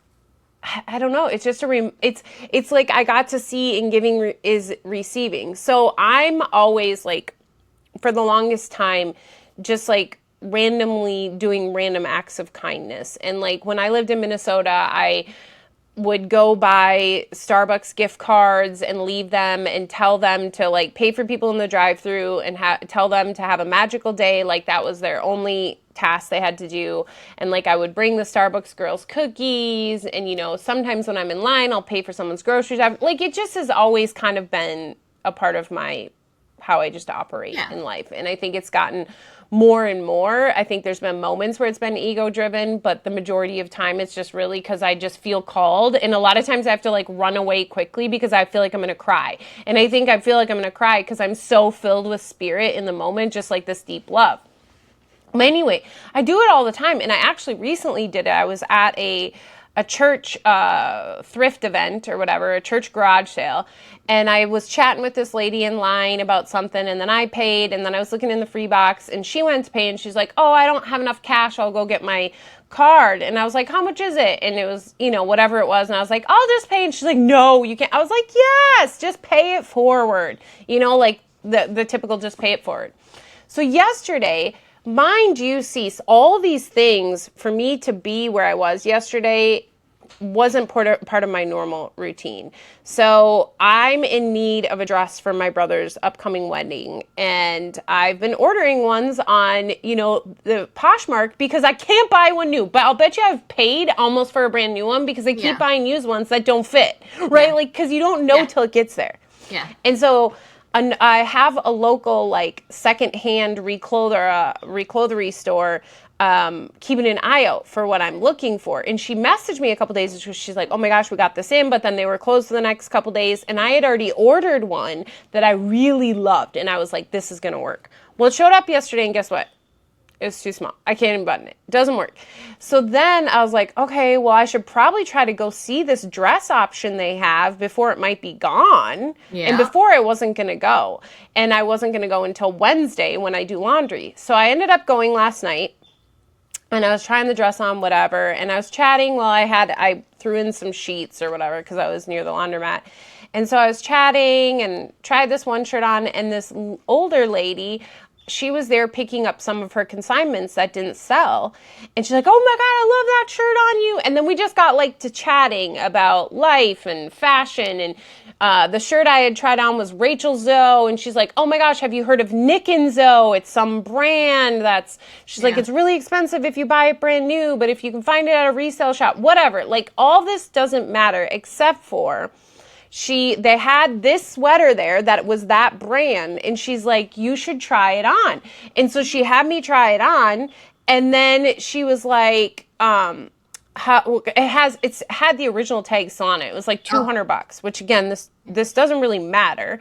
[SPEAKER 1] I don't know. It's just it's like I got to see in giving is receiving. So I'm always like, for the longest time, just like randomly doing random acts of kindness. And like when I lived in Minnesota, I would go buy Starbucks gift cards and leave them and tell them to like pay for people in the drive-thru and tell them to have a magical day. Like that was their only task they had to do. And like I would bring the Starbucks girls cookies, and you know, sometimes when I'm in line, I'll pay for someone's groceries. Like it just has always kind of been a part of how I just operate in life. And I think it's gotten more and more. I think there's been moments where it's been ego driven, but the majority of time it's just really because I just feel called. And a lot of times I have to like run away quickly because I feel like I'm going to cry. And I think I feel like I'm going to cry because I'm so filled with spirit in the moment, just like this deep love. But anyway, I do it all the time. And I actually recently did it. I was at a church thrift event or whatever, a church garage sale. And I was chatting with this lady in line about something, and then I paid, and then I was looking in the free box, and she went to pay, and she's like, oh, I don't have enough cash, I'll go get my card. And I was like, how much is it? And it was, you know, whatever it was. And I was like, I'll just pay. And she's like, no, you can't. I was like, yes, just pay it forward. You know, like the typical just pay it forward. So yesterday, mind you, Cease, all these things for me to be where I was yesterday wasn't part of my normal routine. So I'm in need of a dress for my brother's upcoming wedding. And I've been ordering ones on, you know, the Poshmark because I can't buy one new. But I'll bet you I've paid almost for a brand new one because I keep buying used ones that don't fit, right? Like, because you don't know till it gets there.
[SPEAKER 2] Yeah.
[SPEAKER 1] And so I have a local, like, secondhand reclothery store keeping an eye out for what I'm looking for. And she messaged me a couple days ago. She's like, oh my gosh, we got this in, but then they were closed for the next couple days. And I had already ordered one that I really loved. And I was like, this is going to work. Well, it showed up yesterday, and guess what? It's too small. I can't even button it. It doesn't work. So then I was like, okay, well, I should probably try to go see this dress option they have before it might be gone. Yeah. And before I wasn't going to go. And I wasn't going to go until Wednesday when I do laundry. So I ended up going last night. And I was trying the dress on, whatever. And I was chatting while I threw in some sheets or whatever because I was near the laundromat. And so I was chatting and tried this one shirt on. And this older lady, she was there picking up some of her consignments that didn't sell. And she's like, oh my God, I love that shirt on you. And then we just got like to chatting about life and fashion. And the shirt I had tried on was Rachel Zoe. And she's like, oh my gosh, have you heard of Nick and Zoe? It's some brand she's like, it's really expensive if you buy it brand new, but if you can find it at a resale shop, whatever. Like all this doesn't matter except for they had this sweater there that was that brand, and she's like, you should try it on. And so she had me try it on, and then she was like, it's had the original tag still on it. It was like $200, which again, this doesn't really matter.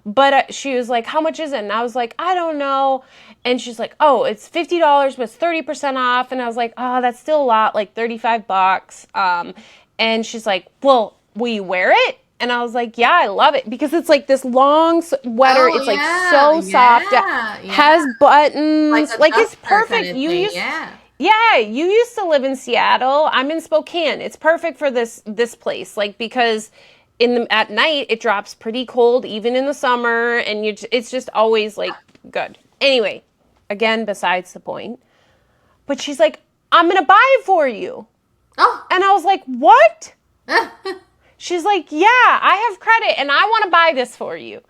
[SPEAKER 1] But she was like, how much is it? And I was like, I don't know. And she's like, oh, it's $50, but it's 30% off. And I was like, oh, that's still a lot, like $35. And she's like, well, will you wear it? And I was like, yeah, I love it because it's like this long sweater. It's like so soft. Has buttons. Like it's perfect. Kind of you used to live in Seattle. I'm in Spokane. It's perfect for this place. Like because at night it drops pretty cold even in the summer, and it's just always like good. Anyway, again, besides the point. But she's like, I'm gonna buy it for you. Oh. And I was like, what? She's like, yeah, I have credit and I want to buy this for you.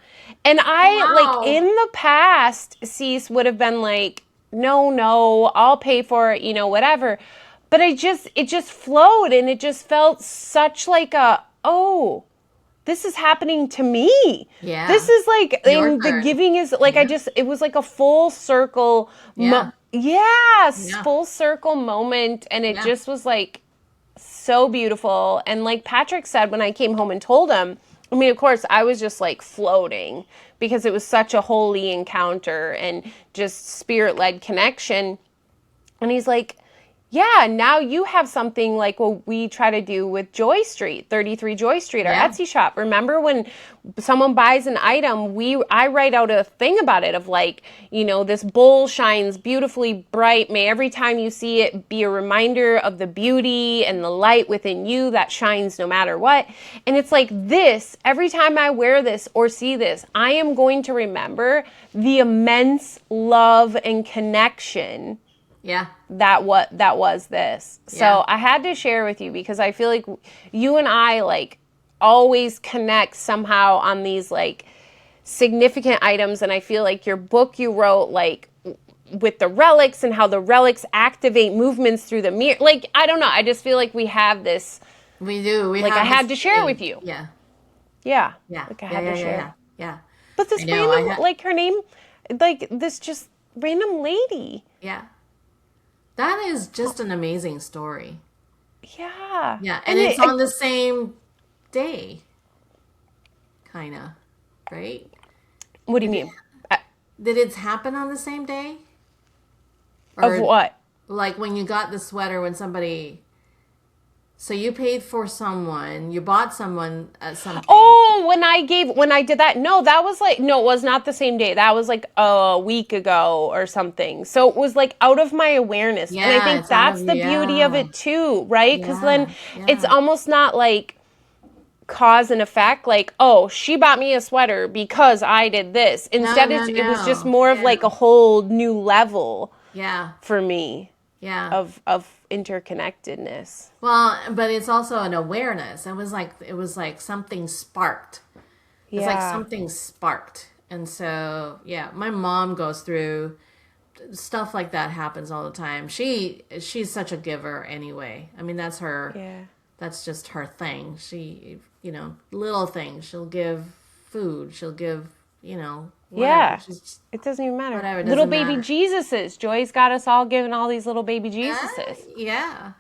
[SPEAKER 1] And like in the past, Cease would have been like, no, I'll pay for it, you know, whatever. But it just flowed, and it just felt such like a oh, this is happening to me.
[SPEAKER 2] Yeah.
[SPEAKER 1] This is like,
[SPEAKER 2] Your
[SPEAKER 1] and the
[SPEAKER 2] turn.
[SPEAKER 1] giving is like,
[SPEAKER 2] Yeah.
[SPEAKER 1] it was like a full circle.
[SPEAKER 2] Yeah.
[SPEAKER 1] Yes,
[SPEAKER 2] Yeah.
[SPEAKER 1] full circle moment. And it
[SPEAKER 2] Yeah.
[SPEAKER 1] just was like so beautiful. And like Patrick said, when I came home and told him, I mean, of course, I was just like floating because it was such a holy encounter and just spirit-led connection. And he's like, yeah, now you have something like what we try to do with Joy Street, 33 Joy Street, our Etsy shop. Remember when someone buys an item, I write out a thing about it of like, you know, this bowl shines beautifully bright. May every time you see it be a reminder of the beauty and the light within you that shines no matter what. And it's like this, every time I wear this or see this, I am going to remember the immense love and connection that was this. So I had to share with you because I feel like you and I like always connect somehow on these like significant items. And I feel like your book you wrote like with the relics and how the relics activate movements through the mirror. Like, I don't know. I just feel like we have this.
[SPEAKER 2] We do.
[SPEAKER 1] Like I had to share it with you.
[SPEAKER 2] Yeah.
[SPEAKER 1] Yeah.
[SPEAKER 2] Yeah.
[SPEAKER 1] Like I had to share.
[SPEAKER 2] Yeah.
[SPEAKER 1] But this random, like her name, like this just random lady.
[SPEAKER 2] Yeah. That is just an amazing story.
[SPEAKER 1] Yeah.
[SPEAKER 2] Yeah, and it's on the same day, kind of, right?
[SPEAKER 1] What do you mean?
[SPEAKER 2] Did it happen on the same day?
[SPEAKER 1] Of what?
[SPEAKER 2] Like when you got the sweater when somebody... So you paid for someone, you bought someone something.
[SPEAKER 1] Oh, when I did that. No, that was like, no, it was not the same day. That was like a week ago or something. So it was like out of my awareness.
[SPEAKER 2] Yeah,
[SPEAKER 1] and I think that's the beauty of it too, right? Because then it's almost not like cause and effect. Like, oh, she bought me a sweater because I did this. Instead, it was just more of like a whole new level for me.
[SPEAKER 2] Yeah.
[SPEAKER 1] Of interconnectedness.
[SPEAKER 2] Well, but it's also an awareness. It was like something sparked. It's like something sparked. And so, yeah, my mom goes through stuff like that happens all the time. She's such a giver anyway. I mean, that's her.
[SPEAKER 1] Yeah.
[SPEAKER 2] That's just her thing. She, you know, little things. She'll give food. She'll give, you know, whatever.
[SPEAKER 1] Yeah, it doesn't even matter.
[SPEAKER 2] Whatever,
[SPEAKER 1] little baby Jesuses. Joy's got us all giving all these little baby Jesuses.
[SPEAKER 2] Yeah.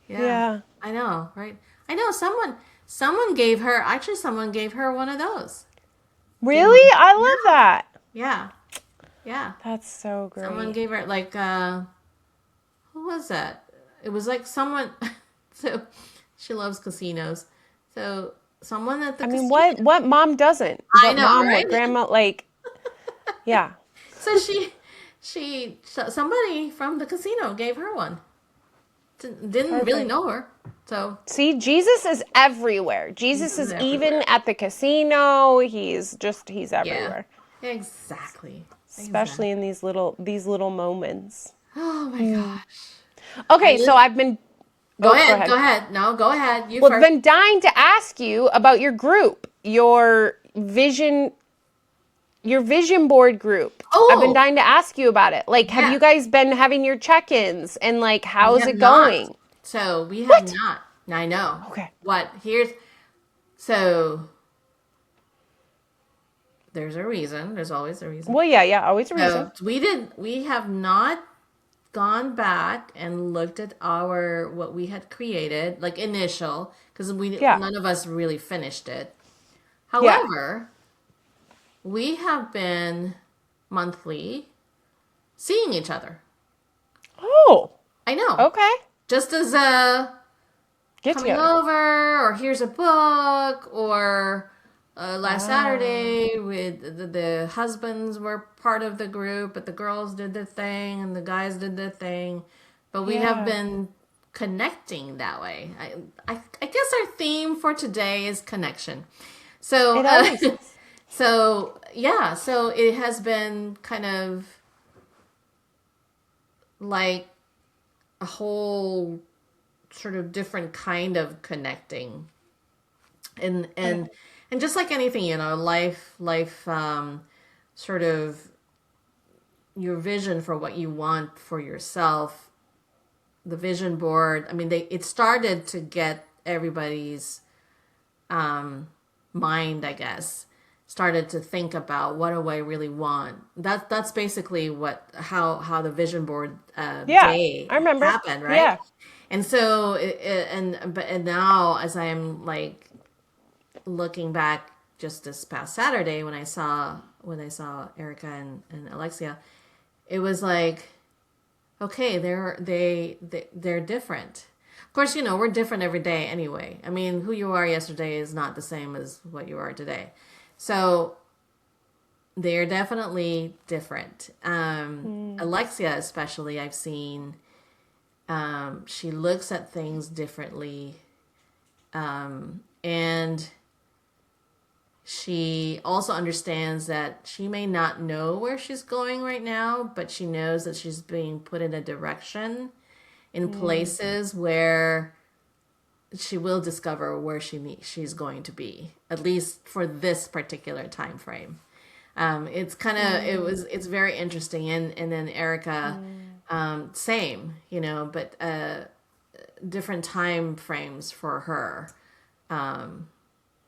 [SPEAKER 2] I know, right? I know someone gave her one of those.
[SPEAKER 1] Really? I love that.
[SPEAKER 2] Yeah.
[SPEAKER 1] That's so great.
[SPEAKER 2] Someone gave her like who was that? It was like someone. So she loves casinos. So someone at the casino.
[SPEAKER 1] What mom doesn't?
[SPEAKER 2] I know,
[SPEAKER 1] mom,
[SPEAKER 2] right?
[SPEAKER 1] What grandma, like, yeah.
[SPEAKER 2] So somebody from the casino gave her one. Didn't really know her. So
[SPEAKER 1] see, Jesus is everywhere. Jesus is even at the casino. He's everywhere.
[SPEAKER 2] Yeah, exactly.
[SPEAKER 1] Especially in these little moments.
[SPEAKER 2] Oh my gosh.
[SPEAKER 1] Okay, so I've been.
[SPEAKER 2] Go ahead. No, go ahead.
[SPEAKER 1] Well, I've been dying to ask you about your group, your vision board group.
[SPEAKER 2] Oh.
[SPEAKER 1] I've been dying to ask you about it. Like, have you guys been having your check-ins and like, how's it going?
[SPEAKER 2] So we have not. I know.
[SPEAKER 1] Okay.
[SPEAKER 2] So there's a reason. There's always a reason.
[SPEAKER 1] Well, yeah, always a reason.
[SPEAKER 2] So we have not gone back and looked at what we had created, like initial, because none of us really finished it. However, we have been monthly seeing each other.
[SPEAKER 1] Oh,
[SPEAKER 2] I know.
[SPEAKER 1] Okay.
[SPEAKER 2] Just as a
[SPEAKER 1] get
[SPEAKER 2] coming
[SPEAKER 1] together.
[SPEAKER 2] over, or here's a book, or last Saturday with the husbands were part of the group, but the girls did their thing and the guys did their thing. But we have been connecting that way. I guess our theme for today is connection. So so it has been kind of like a whole sort of different kind of connecting, and just like anything, you know, life sort of your vision for what you want for yourself, the vision board. I mean, it started to get everybody's mind, I guess, started to think about what do I really want. That's basically how the vision board day
[SPEAKER 1] I remember.
[SPEAKER 2] happened, right?
[SPEAKER 1] Yeah.
[SPEAKER 2] And so and now as I am like looking back just this past Saturday when I saw Erica and Alexia, it was like, okay, they're different. Of course, we're different every day anyway. I mean, who you are yesterday is not the same as what you are today. So they're definitely different. Alexia, especially, I've seen, she looks at things differently. And she also understands that she may not know where she's going right now, but she knows that she's being put in a direction in places where she will discover where she's going to be, at least for this particular time frame. It's kind of it's very interesting, and then Erica, same, but different time frames for her.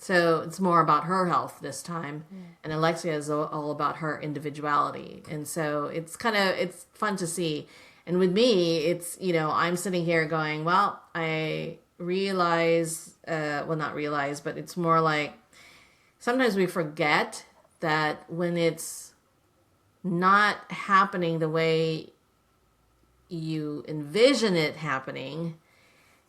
[SPEAKER 2] So it's more about her health this time, and Alexia is all about her individuality, and so it's fun to see. And with me, it's I'm sitting here going, well, I realize, not realize, but it's more like sometimes we forget that when it's not happening the way you envision it happening,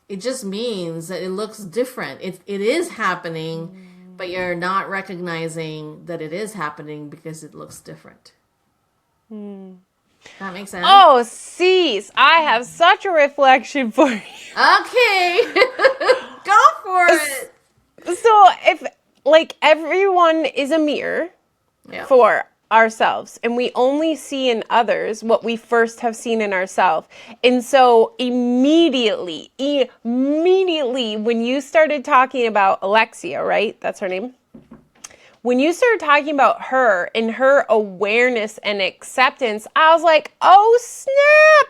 [SPEAKER 2] it just means that it looks different. It is happening, but you're not recognizing that it is happening because it looks different. That makes sense?
[SPEAKER 1] Oh, cease. I have such a reflection for you.
[SPEAKER 2] Okay. Go for it.
[SPEAKER 1] So if, like, everyone is a mirror for ourselves, and we only see in others what we first have seen in ourselves. And so immediately, when you started talking about Alexia, right? That's her name. When you started talking about her and her awareness and acceptance, I was like, oh, snap!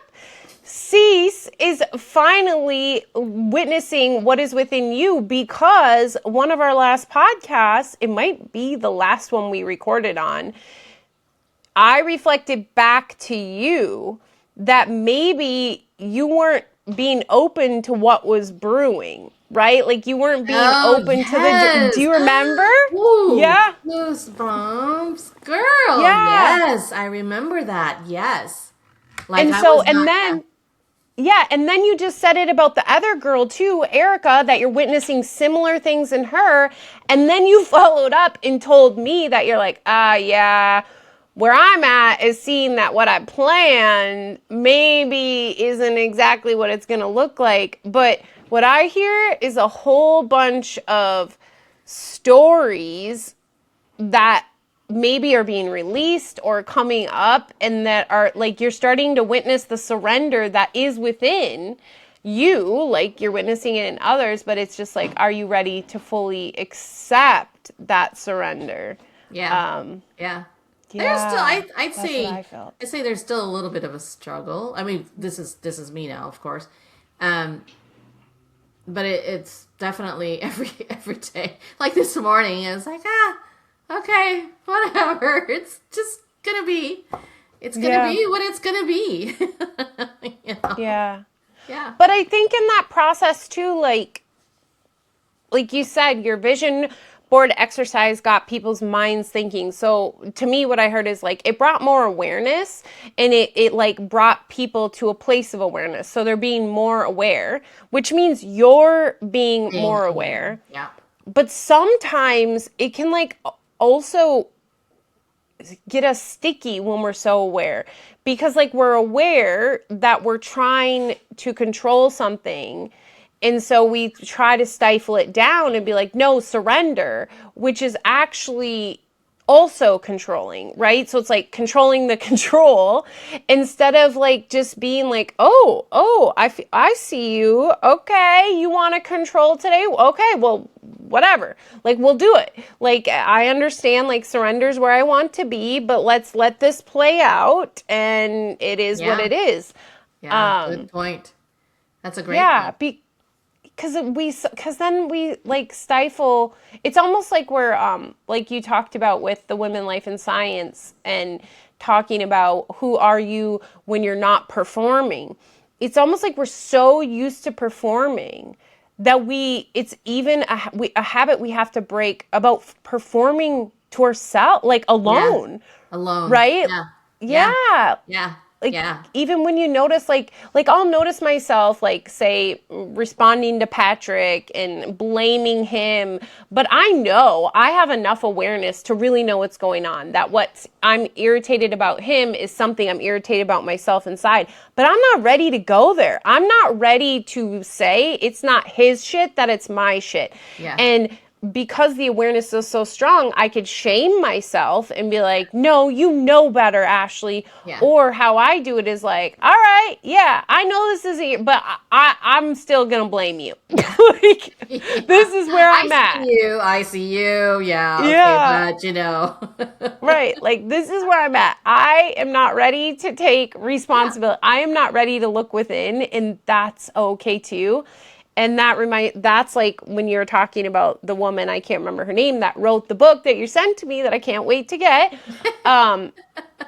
[SPEAKER 1] Cease is finally witnessing what is within you, because one of our last podcasts, it might be the last one we recorded on, I reflected back to you that maybe you weren't being open to what was brewing, right? Like you weren't being open to the... Do you remember?
[SPEAKER 2] Ooh,
[SPEAKER 1] yeah.
[SPEAKER 2] Goosebumps. Girl.
[SPEAKER 1] Yeah.
[SPEAKER 2] Yes, I remember that. Yes. Like,
[SPEAKER 1] and so, and then... Yeah, and then you just said it about the other girl too, Erica, that you're witnessing similar things in her. And then you followed up and told me that you're like, yeah, where I'm at is seeing that what I planned maybe isn't exactly what it's going to look like. But what I hear is a whole bunch of stories that maybe are being released or coming up, and that are like you're starting to witness the surrender that is within you, like you're witnessing it in others, but it's just like, are you ready to fully accept that surrender?
[SPEAKER 2] Yeah. There's still, I'd say there's still a little bit of a struggle. I mean, this is me now, of course. But it's definitely every day. Like this morning, it was like, okay, whatever. It's just gonna be. It's gonna be what it's gonna be.
[SPEAKER 1] Yeah.
[SPEAKER 2] Yeah.
[SPEAKER 1] But I think in that process too, like you said, your vision board exercise got people's minds thinking. So to me, what I heard is like it brought more awareness, and it like brought people to a place of awareness. So they're being more aware, which means you're being more aware.
[SPEAKER 2] Yeah.
[SPEAKER 1] But sometimes it can like also get us sticky when we're so aware, because like we're aware that we're trying to control something, and so we try to stifle it down and be like, no, surrender, which is actually also controlling, right? So it's like controlling the control instead of like just being like, oh, I see you. Okay, you want to control today? Okay, well, whatever. Like, we'll do it. Like, I understand, like, surrender's where I want to be, but let's let this play out, and it is what it is.
[SPEAKER 2] Yeah, good point. That's a great point.
[SPEAKER 1] because then we like stifle. It's almost like we're like you talked about with the Women, Life, and Science, and talking about who are you when you're not performing. It's almost like we're so used to performing that it's even a habit we have to break about performing to ourselves, like alone.
[SPEAKER 2] Yeah. Alone.
[SPEAKER 1] Right?
[SPEAKER 2] Yeah. Yeah.
[SPEAKER 1] Like, even when you notice, like I'll notice myself, like, say, responding to Patrick and blaming him, but I know I have enough awareness to really know what's going on, that what I'm irritated about him is something I'm irritated about myself inside, but I'm not ready to go there. I'm not ready to say it's not his shit, that it's my shit.
[SPEAKER 2] Yeah.
[SPEAKER 1] And because the awareness is so strong, I could shame myself and be like, no, you know better, Ashley.
[SPEAKER 2] Yeah.
[SPEAKER 1] Or how I do it is like, all right, yeah, I know this isn't, but I'm still going to blame you. Like, this is where I'm at.
[SPEAKER 2] I see you. Yeah. Okay, but you know.
[SPEAKER 1] Right. Like, this is where I'm at. I am not ready to take responsibility. I am not ready to look within, and that's okay too. And that's like when you're talking about the woman, I can't remember her name, that wrote the book that you sent to me that I can't wait to get.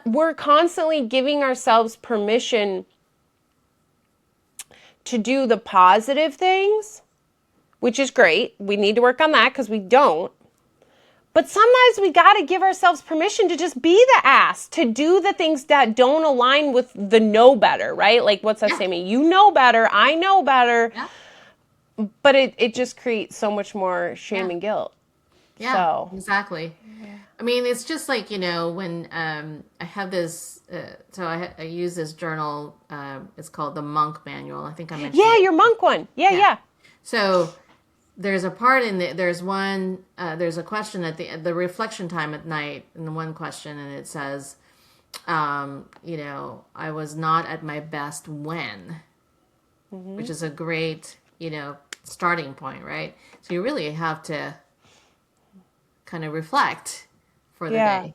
[SPEAKER 1] We're constantly giving ourselves permission to do the positive things, which is great. We need to work on that because we don't. But sometimes we got to give ourselves permission to just be the ass, to do the things that don't align with the know better, right? Like, what's that saying? You know better. I know better.
[SPEAKER 2] Yeah.
[SPEAKER 1] But it just creates so much more shame and guilt.
[SPEAKER 2] Yeah,
[SPEAKER 1] so.
[SPEAKER 2] Exactly. Yeah. I mean, it's just like, you know, when I have this, so I use this journal, it's called the Monk Manual. I think I mentioned
[SPEAKER 1] it. Your monk one. Yeah.
[SPEAKER 2] So there's a part in there's a question at the reflection time at night, in the one question, and it says, you know, I was not at my best when, which is a great, you know, starting point, right? So you really have to kind of reflect for the day.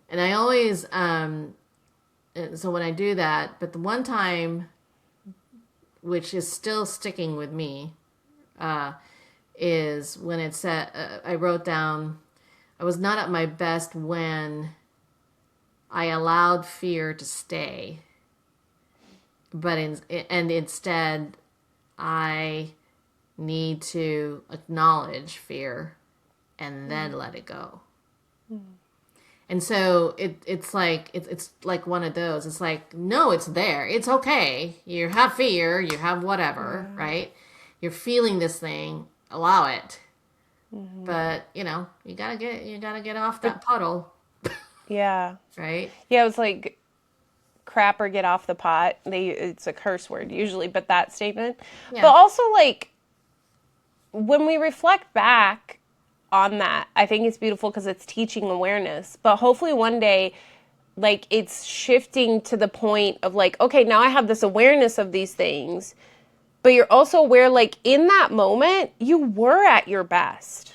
[SPEAKER 2] And I always, so when I do that, but the one time, which is still sticking with me, is when it said, I wrote down, I was not at my best when I allowed fear to stay, but instead I need to acknowledge fear and then let it go. And so it's like one of those. It's like, no, it's there. It's okay. You have fear. You have whatever, right? You're feeling this thing. Allow it. But you know, you gotta get off that puddle.
[SPEAKER 1] Yeah.
[SPEAKER 2] Right.
[SPEAKER 1] Yeah, it was like crap or get off the pot. It's a curse word usually, but that statement. Yeah. But also, like, when we reflect back on that, I think it's beautiful because it's teaching awareness. But hopefully one day, like, it's shifting to the point of like, okay, now I have this awareness of these things, but you're also aware, like, in that moment, you were at your best.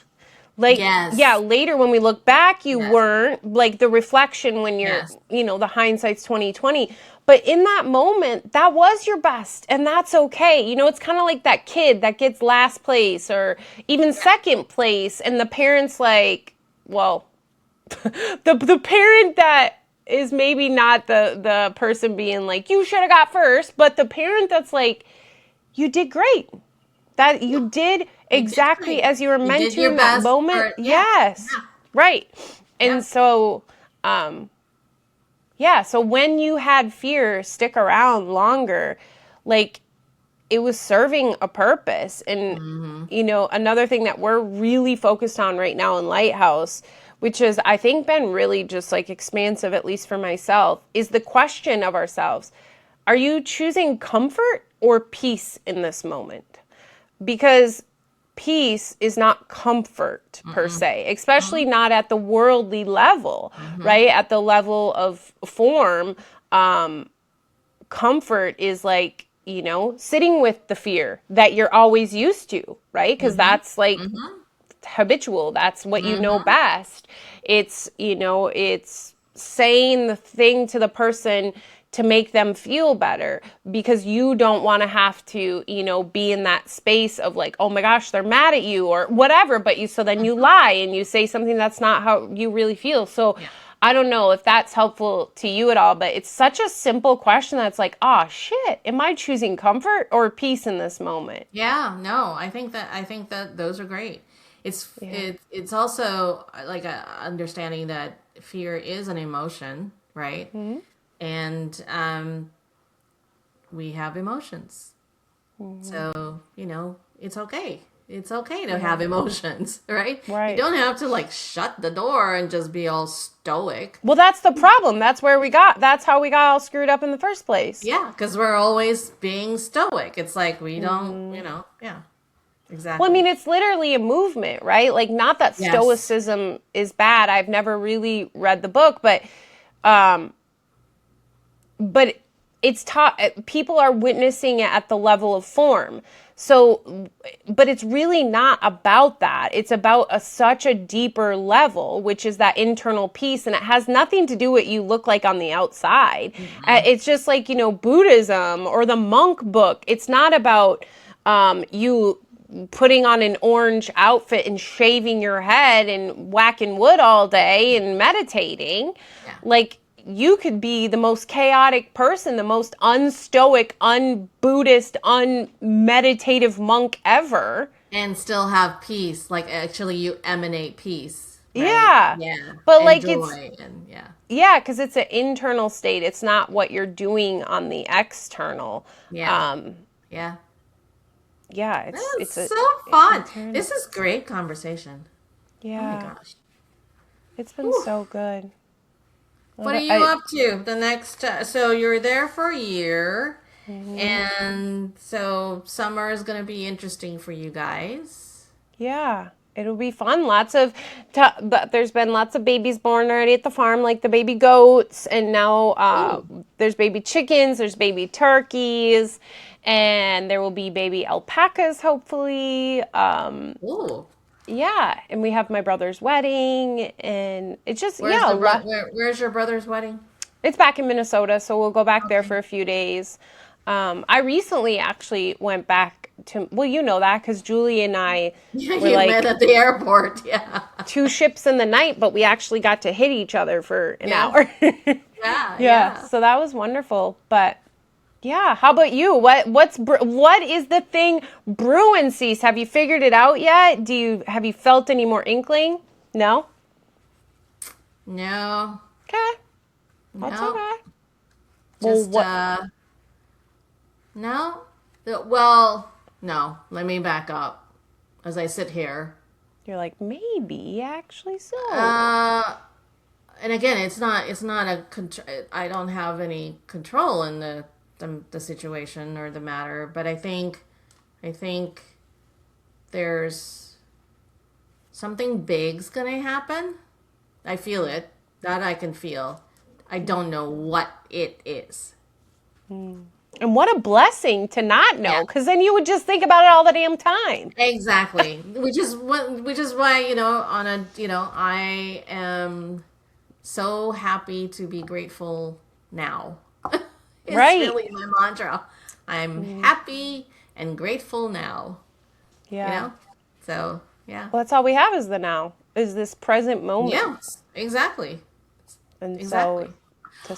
[SPEAKER 1] Like, yeah, later when we look back, you weren't, like, the reflection when you're, you know, the hindsight's 20/20. But in that moment, that was your best, and that's okay. You know, it's kind of like that kid that gets last place or even second place, and the parent's like, well, the parent that is maybe not the person being like, you should have got first, but the parent that's like, you did great. That you did exactly as you were meant to in that moment. Yes. Yeah. Right. And so, so when you had fear stick around longer, like, it was serving a purpose. And, you know, another thing that we're really focused on right now in Lighthouse, which has, I think, been really just like expansive, at least for myself, is the question of ourselves. Are you choosing comfort or peace in this moment? Because peace is not comfort per se, especially not at the worldly level, right? At the level of form, comfort is like, you know, sitting with the fear that you're always used to, right? Because that's like habitual. That's what you know best. It's, you know, it's saying the thing to the person to make them feel better, because you don't want to have to, be in that space of like, oh my gosh, they're mad at you or whatever. But so then you lie and you say something that's not how you really feel. So I don't know if that's helpful to you at all, but it's such a simple question that's like, oh shit, am I choosing comfort or peace in this moment?
[SPEAKER 2] Yeah, no, I think that those are great. It's also like a understanding that fear is an emotion, right? Mm-hmm. And we have emotions. Mm-hmm. So, it's okay. It's okay to have emotions, right?
[SPEAKER 1] Right.
[SPEAKER 2] You don't have to like shut the door and just be all stoic.
[SPEAKER 1] Well, that's the problem. That's how we got all screwed up in the first place.
[SPEAKER 2] Yeah, because we're always being stoic. It's like we don't, yeah. Exactly.
[SPEAKER 1] Well, I mean, it's literally a movement, right? Like, not that stoicism is bad. I've never really read the book, but it's taught. People are witnessing it at the level of form. So, but it's really not about that. It's about such a deeper level, which is that internal peace, and it has nothing to do with what you look like on the outside. Mm-hmm. It's just like, Buddhism or the monk book. It's not about you putting on an orange outfit and shaving your head and whacking wood all day and meditating. Yeah. Like, you could be the most chaotic person, the most unstoic, un-Buddhist, unmeditative monk ever.
[SPEAKER 2] And still have peace. Like, actually, you emanate peace. Right?
[SPEAKER 1] Yeah.
[SPEAKER 2] Yeah.
[SPEAKER 1] But
[SPEAKER 2] and
[SPEAKER 1] like,
[SPEAKER 2] joy
[SPEAKER 1] yeah, because it's an internal state. It's not what you're doing on the external.
[SPEAKER 2] Yeah.
[SPEAKER 1] Yeah,
[SPEAKER 2] it's so fun. This is great conversation.
[SPEAKER 1] Yeah.
[SPEAKER 2] Oh my gosh.
[SPEAKER 1] It's been so good.
[SPEAKER 2] What are you up to the next? So you're there for a year, and so summer is going to be interesting for you guys.
[SPEAKER 1] Yeah, it'll be fun. But there's been lots of babies born already at the farm, like the baby goats, and now there's baby chickens, there's baby turkeys, and there will be baby alpacas, hopefully.
[SPEAKER 2] Ooh.
[SPEAKER 1] Yeah, and we have my brother's wedding, and it's just,
[SPEAKER 2] where's your brother's wedding?
[SPEAKER 1] It's back in Minnesota, so we'll go back there for a few days. I recently actually went back to, well, you know that, because Julie and I were like
[SPEAKER 2] met at the airport,
[SPEAKER 1] two ships in the night, but we actually got to hit each other for an hour.
[SPEAKER 2] Yeah.
[SPEAKER 1] So that was wonderful, but yeah, how about you? What is the thing brewing, Cease? Have you figured it out yet? Have you felt any more inkling? No?
[SPEAKER 2] No.
[SPEAKER 1] Okay. That's okay.
[SPEAKER 2] Just no. Well, no. Let me back up as I sit here.
[SPEAKER 1] You're like, maybe actually so.
[SPEAKER 2] And again, it's not a I don't have any control in the situation or the matter, but I think there's something big's gonna happen. I feel it. That I can feel. I don't know what it is.
[SPEAKER 1] And what a blessing to not know, because then you would just think about it all the damn time.
[SPEAKER 2] Exactly. which is why, I am so happy to be grateful now. It's really my mantra. I'm happy and grateful now.
[SPEAKER 1] Yeah.
[SPEAKER 2] So, yeah.
[SPEAKER 1] Well, that's all we have is the now, is this present moment.
[SPEAKER 2] Yes, exactly.
[SPEAKER 1] And
[SPEAKER 2] exactly.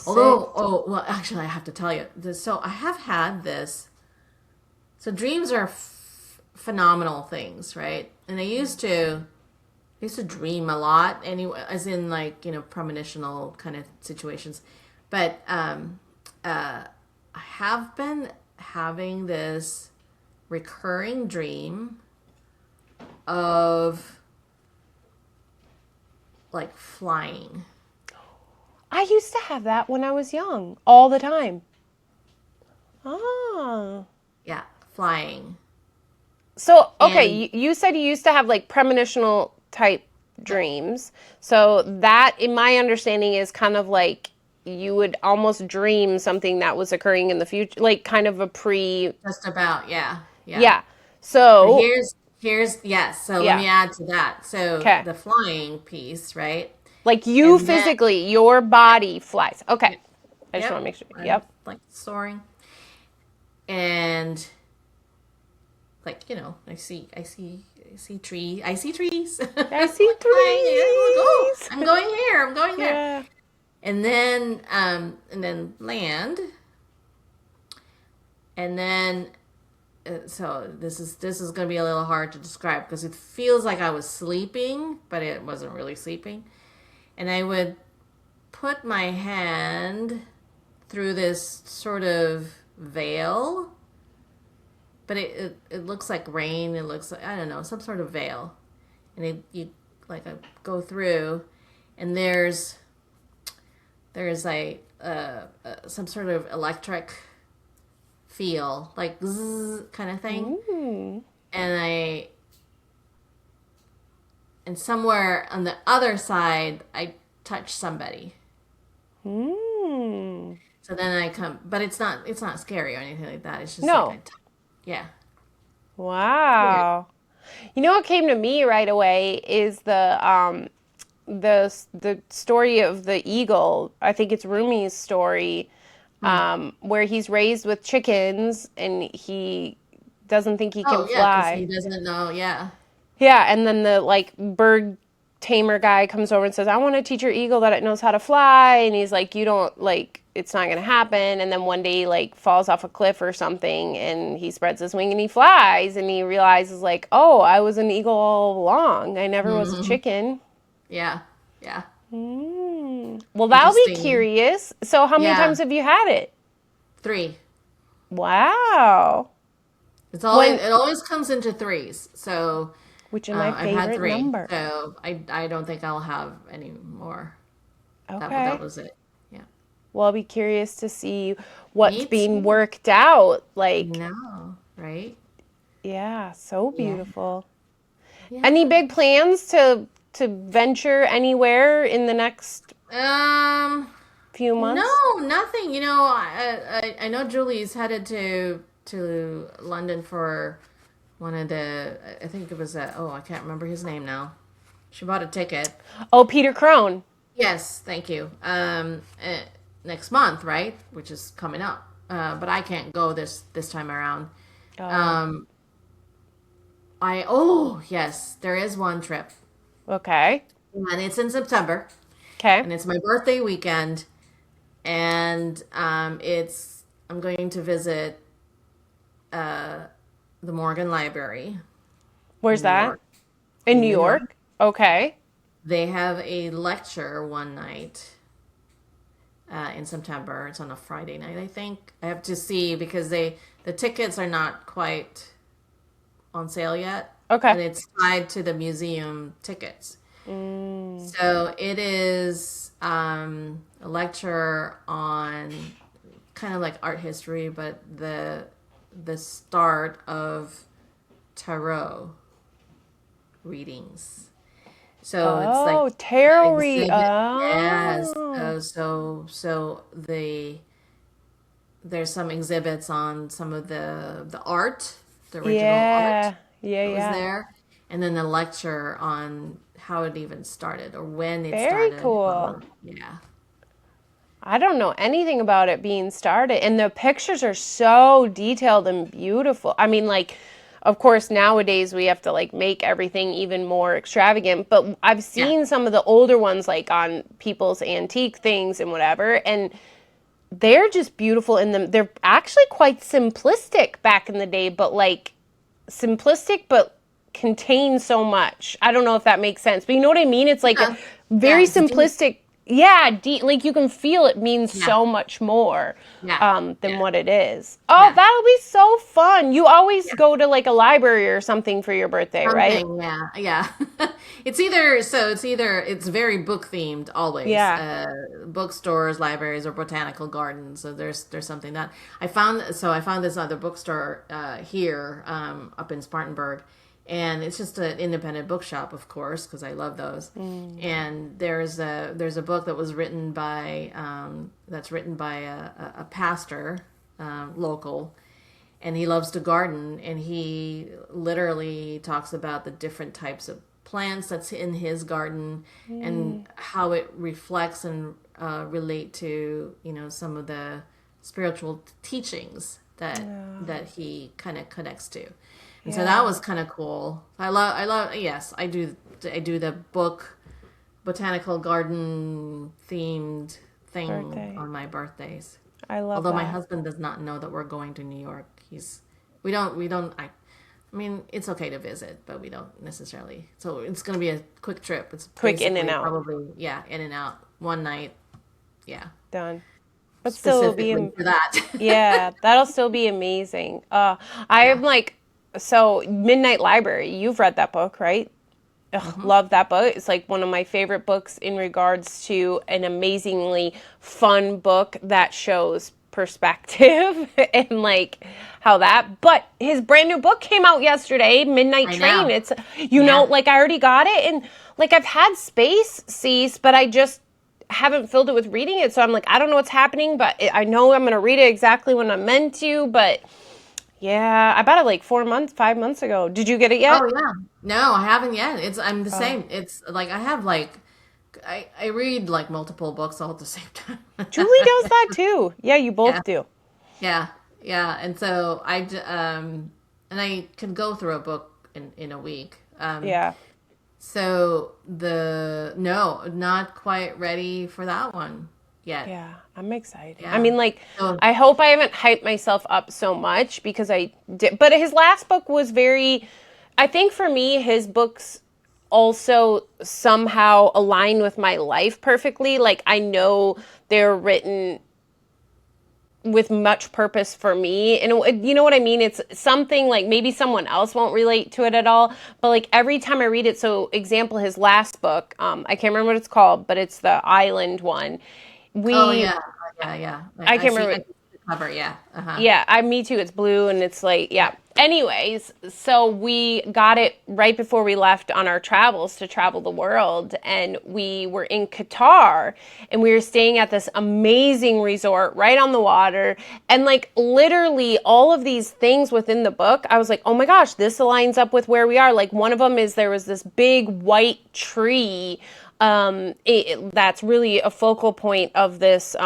[SPEAKER 2] Well, actually, I have to tell you. So I have had this. So dreams are phenomenal things, right? And I used to dream a lot, anyway, as in like, premonitional kind of situations. But I have been having this recurring dream of like flying.
[SPEAKER 1] I used to have that when I was young, all the time. Oh.
[SPEAKER 2] Yeah, flying.
[SPEAKER 1] So, okay, you said you used to have like premonitional type dreams. So that, in my understanding, is kind of like you would almost dream something that was occurring in the future, like kind of a
[SPEAKER 2] Just about, yeah.
[SPEAKER 1] So
[SPEAKER 2] yes. So let me add to that. So the flying piece, right?
[SPEAKER 1] Like you physically, your body flies. Okay. I just want to make sure.
[SPEAKER 2] I'm,
[SPEAKER 1] Yep.
[SPEAKER 2] like soaring. And like, I see trees. I see trees.
[SPEAKER 1] I see trees.
[SPEAKER 2] Oh, I'm going here. I'm going there.
[SPEAKER 1] Yeah.
[SPEAKER 2] And then land. And then so this is going to be a little hard to describe because it feels like I was sleeping, but it wasn't really sleeping. And I would put my hand through this sort of veil, but it looks like rain. It looks like, I don't know, some sort of veil, and you like I go through, and there's like some sort of electric feel, like zzz kind of thing.
[SPEAKER 1] Ooh.
[SPEAKER 2] And somewhere on the other side I touch somebody.
[SPEAKER 1] Mm.
[SPEAKER 2] So then I come, but it's not scary or anything like that. It's just
[SPEAKER 1] No.
[SPEAKER 2] like yeah.
[SPEAKER 1] Wow. You know what came to me right away is the story of the eagle. I think it's Rumi's story, where he's raised with chickens and he doesn't think he can fly.
[SPEAKER 2] He doesn't know. Yeah.
[SPEAKER 1] Yeah, and then the like bird tamer guy comes over and says, "I want to teach your eagle that it knows how to fly." And he's like, "You don't like, it's not going to happen." And then one day he like falls off a cliff or something and he spreads his wing and he flies and he realizes like, "Oh, I was an eagle all along. I never was a chicken."
[SPEAKER 2] Yeah. Yeah.
[SPEAKER 1] Well, that'll be curious. So how many times have you had it?
[SPEAKER 2] 3.
[SPEAKER 1] Wow.
[SPEAKER 2] It always comes into 3s. So
[SPEAKER 1] which is my favorite
[SPEAKER 2] I've had 3,
[SPEAKER 1] number.
[SPEAKER 2] so I don't think I'll have any more.
[SPEAKER 1] Okay.
[SPEAKER 2] That was it. Yeah.
[SPEAKER 1] Well, I'll be curious to see what's being worked out. Like,
[SPEAKER 2] no, right?
[SPEAKER 1] Yeah, so beautiful.
[SPEAKER 2] Yeah.
[SPEAKER 1] Any big plans to venture anywhere in the next few months?
[SPEAKER 2] No, nothing. I know Julie's headed to London for one of the, I think it was I can't remember his name now. She bought a ticket.
[SPEAKER 1] Oh, Peter Crone.
[SPEAKER 2] Yes, thank you. Next month, right? Which is coming up. But I can't go this time around. Yes, there is one trip.
[SPEAKER 1] Okay.
[SPEAKER 2] And it's in September.
[SPEAKER 1] Okay.
[SPEAKER 2] And it's my birthday weekend. And I'm going to visit the Morgan Library.
[SPEAKER 1] Where's that? In New York? Okay.
[SPEAKER 2] They have a lecture one night in September. It's on a Friday night, I think. I have to see because the tickets are not quite on sale yet.
[SPEAKER 1] Okay.
[SPEAKER 2] And it's tied to the museum tickets. So it is a lecture on kind of like art history, but the start of tarot readings. So it's like
[SPEAKER 1] tarot reading.
[SPEAKER 2] Yes. So there's some exhibits on some of the art, the original art.
[SPEAKER 1] Yeah.
[SPEAKER 2] Was there, and then the lecture on how it even started or when it
[SPEAKER 1] Very
[SPEAKER 2] started.
[SPEAKER 1] cool.
[SPEAKER 2] Yeah.
[SPEAKER 1] I don't know anything about it being started, and the pictures are so detailed and beautiful. I mean, like, of course, nowadays we have to like make everything even more extravagant, but I've seen some of the older ones like on people's antique things and whatever, and they're just beautiful in them. They're actually quite simplistic back in the day, but like simplistic, but contain so much. I don't know if that makes sense, but you know what I mean? It's like very simplistic. Like you can feel it means so much more than what it is. Oh, that'll be so fun. You always go to like a library or something for your birthday, right?
[SPEAKER 2] Yeah. It's very book themed always.
[SPEAKER 1] Yeah.
[SPEAKER 2] Bookstores, libraries, or botanical gardens. So there's something that I found this other bookstore here up in Spartanburg. And it's just an independent bookshop, of course, because I love those. And there's a book that was written by a pastor, local, and he loves to garden, and he literally talks about the different types of plants that's in his garden and how it reflects and relate to, some of the spiritual teachings that he kind of connects to. And so that was kind of cool. Yes, I do the botanical garden themed thing on my birthdays.
[SPEAKER 1] I love
[SPEAKER 2] Although
[SPEAKER 1] that.
[SPEAKER 2] my husband does not know that we're going to New York. I mean, it's okay to visit, but we don't necessarily. So it's going to be a quick trip. It's
[SPEAKER 1] quick in and out.
[SPEAKER 2] Probably, in and out. One night. Yeah.
[SPEAKER 1] Done. But still be
[SPEAKER 2] for that.
[SPEAKER 1] Yeah, that'll still be amazing. I'm like, so Midnight Library, you've read that book, right? Love that book. It's like one of my favorite books in regards to an amazingly fun book that shows perspective and like how that. But his brand new book came out yesterday, Midnight Train. It's like I already got it, and like I've had space cease, but I just haven't filled it with reading it. So I'm like, I don't know what's happening, but I know I'm going to read it exactly when I'm meant to. But yeah, I bought it like 5 months ago. Did you get it yet?
[SPEAKER 2] Oh yeah. No, I haven't yet. I'm the same. It's like I have like I read like multiple books all at the same time.
[SPEAKER 1] Julie does that too. Yeah, you both do.
[SPEAKER 2] Yeah. Yeah. And so and I can go through a book in a week.
[SPEAKER 1] Yeah.
[SPEAKER 2] So not quite ready for that one yet.
[SPEAKER 1] Yeah, I'm excited.
[SPEAKER 2] Yeah.
[SPEAKER 1] I mean, like, I hope I haven't hyped myself up so much because I did. But his last book was I think for me, his books also somehow align with my life perfectly. Like, I know they're written with much purpose for me, and you know what I mean? It's something like maybe someone else won't relate to it at all, but like every time I read it, so example, his last book, I can't remember what it's called, but it's the island one.
[SPEAKER 2] Yeah.
[SPEAKER 1] I can't remember.
[SPEAKER 2] Cover, yeah.
[SPEAKER 1] Yeah, me too. It's blue and it's like, yeah. Anyways, so we got it right before we left on our travels to travel the world, and we were in Qatar, and we were staying at this amazing resort right on the water, and like literally all of these things within the book, I was like, oh my gosh, this aligns up with where we are. Like one of them is there was this big white tree that's really a focal point of this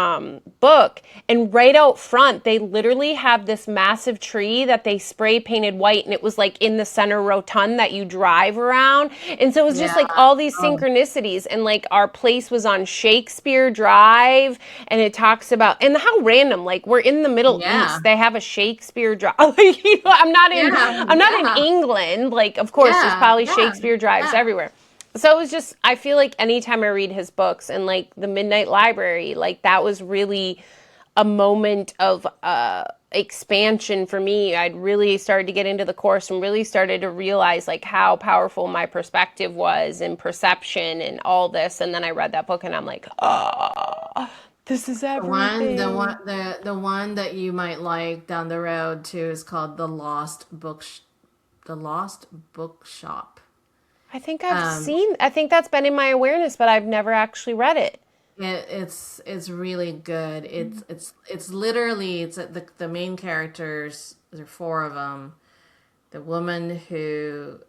[SPEAKER 1] book. And right out front, they literally have this massive tree that they spray painted white, and it was like in the center rotund that you drive around. And so it was just like all these synchronicities. And like our place was on Shakespeare Drive, and it talks about, and how random, like we're in the Middle East, they have a Shakespeare Drive. I'm not in England. Like, of course, there's probably Shakespeare Drives everywhere. So it was just, I feel like anytime I read his books and like the Midnight Library, like that was really a moment of expansion for me. I'd really started to get into the course and really started to realize like how powerful my perspective was and perception and all this. And then I read that book and I'm like, oh, this is everything.
[SPEAKER 2] The one that you might like down the road too is called The Lost Bookshop.
[SPEAKER 1] I think I think that's been in my awareness, but I've never actually read it.
[SPEAKER 2] It's really good. It's literally the main characters. There are four of them. The woman who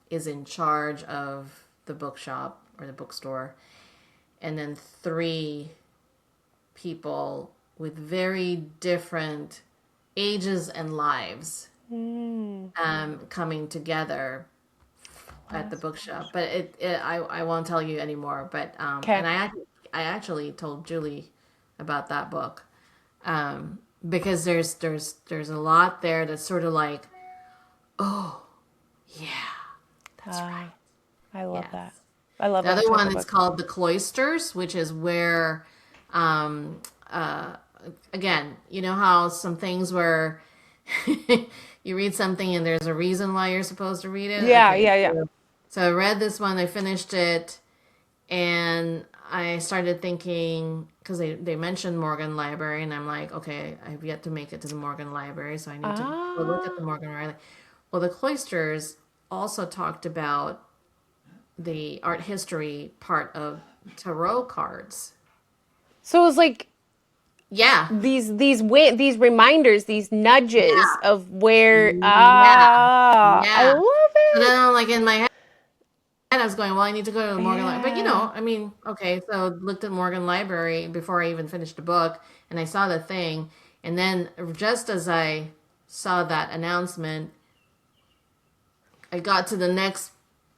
[SPEAKER 2] is in charge of the bookshop or the bookstore, and then three people with very different ages and lives coming together at the bookshop. But I won't tell you anymore. But and I actually told Julie about that book because there's a lot there that's sort of like, oh yeah, that's right.
[SPEAKER 1] I love that. I love
[SPEAKER 2] the other one. It's called The Cloisters, which is where again, you know how some things where you read something and there's a reason why you're supposed to read it.
[SPEAKER 1] Yeah.
[SPEAKER 2] So I read this one, I finished it, and I started thinking, because they mentioned Morgan Library, and I'm like, okay, I've yet to make it to the Morgan Library, so I need to go look at the Morgan Library. Well, The Cloisters also talked about the art history part of tarot cards.
[SPEAKER 1] So it was like, these reminders, these nudges of where. I love it.
[SPEAKER 2] So then, like in my head, And I was going, well, I need to go to the Morgan Library. But, you know, I mean, okay, so looked at Morgan Library before I even finished the book, and I saw the thing. And then just as I saw that announcement, I got to the next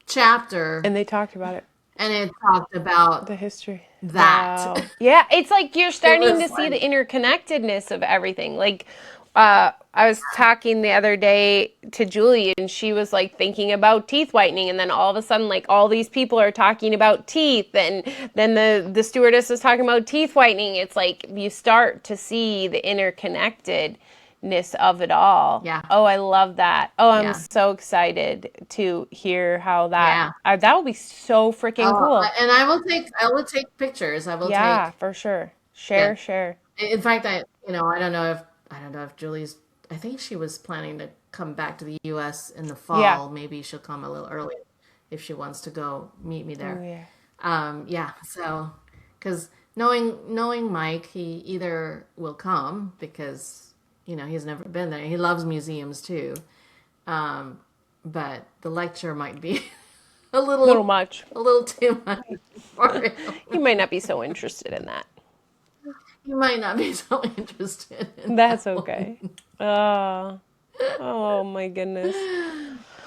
[SPEAKER 2] chapter.
[SPEAKER 1] And they talked about it.
[SPEAKER 2] And it talked about
[SPEAKER 1] the history.
[SPEAKER 2] That.
[SPEAKER 1] Wow. Yeah, it's like you're starting to see the interconnectedness of everything. Like, I was talking the other day to Julie, and she was like thinking about teeth whitening, and then all of a sudden, like, all these people are talking about teeth, and then the stewardess is talking about teeth whitening. It's like you start to see the interconnectedness of it all.
[SPEAKER 2] Yeah.
[SPEAKER 1] Oh, I love that. Oh, I'm so excited to hear how that. That will be so freaking cool.
[SPEAKER 2] And I will take pictures. I will take.
[SPEAKER 1] For sure. Share.
[SPEAKER 2] In fact, I don't know if Julie's. I think she was planning to come back to the U.S. in the fall.
[SPEAKER 1] Yeah.
[SPEAKER 2] Maybe she'll come a little early if she wants to go meet me there.
[SPEAKER 1] Oh,
[SPEAKER 2] yeah. So, because knowing Mike, he either will come because he's never been there. He loves museums too, but the lecture might be a little
[SPEAKER 1] much,
[SPEAKER 2] a little too much for him.
[SPEAKER 1] He might not be so interested in that.
[SPEAKER 2] You might not be so interested in
[SPEAKER 1] That's
[SPEAKER 2] that
[SPEAKER 1] okay. Oh my goodness.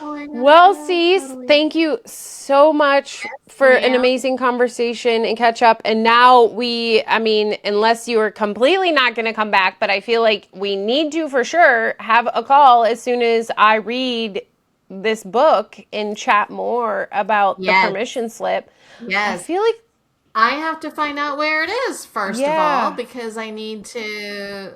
[SPEAKER 2] Oh my God.
[SPEAKER 1] Well, Cease, thank you so much for an amazing conversation and catch up. And now unless you are completely not going to come back, but I feel like we need to for sure have a call as soon as I read this book and chat more about the permission slip.
[SPEAKER 2] Yes.
[SPEAKER 1] I feel like
[SPEAKER 2] I have to find out where it is first of all, because I need to.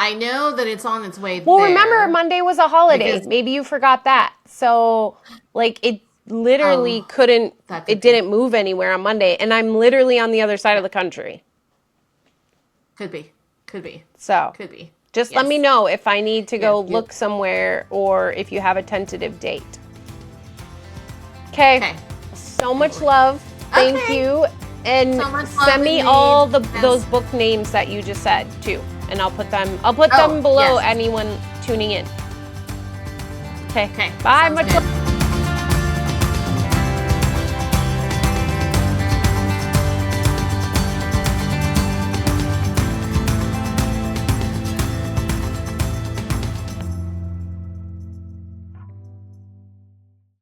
[SPEAKER 2] I know that it's on its way.
[SPEAKER 1] Well, remember Monday was a holiday. Maybe you forgot that. So, like, it literally didn't move anywhere on Monday, and I'm literally on the other side of the country.
[SPEAKER 2] Could be.
[SPEAKER 1] So
[SPEAKER 2] could be.
[SPEAKER 1] Just let me know if I need to go look somewhere or if you have a tentative date. Okay. So much love. Thank you. And send me all those book names that you just said too. And I'll put them below anyone tuning in. Okay. Bye. Much love.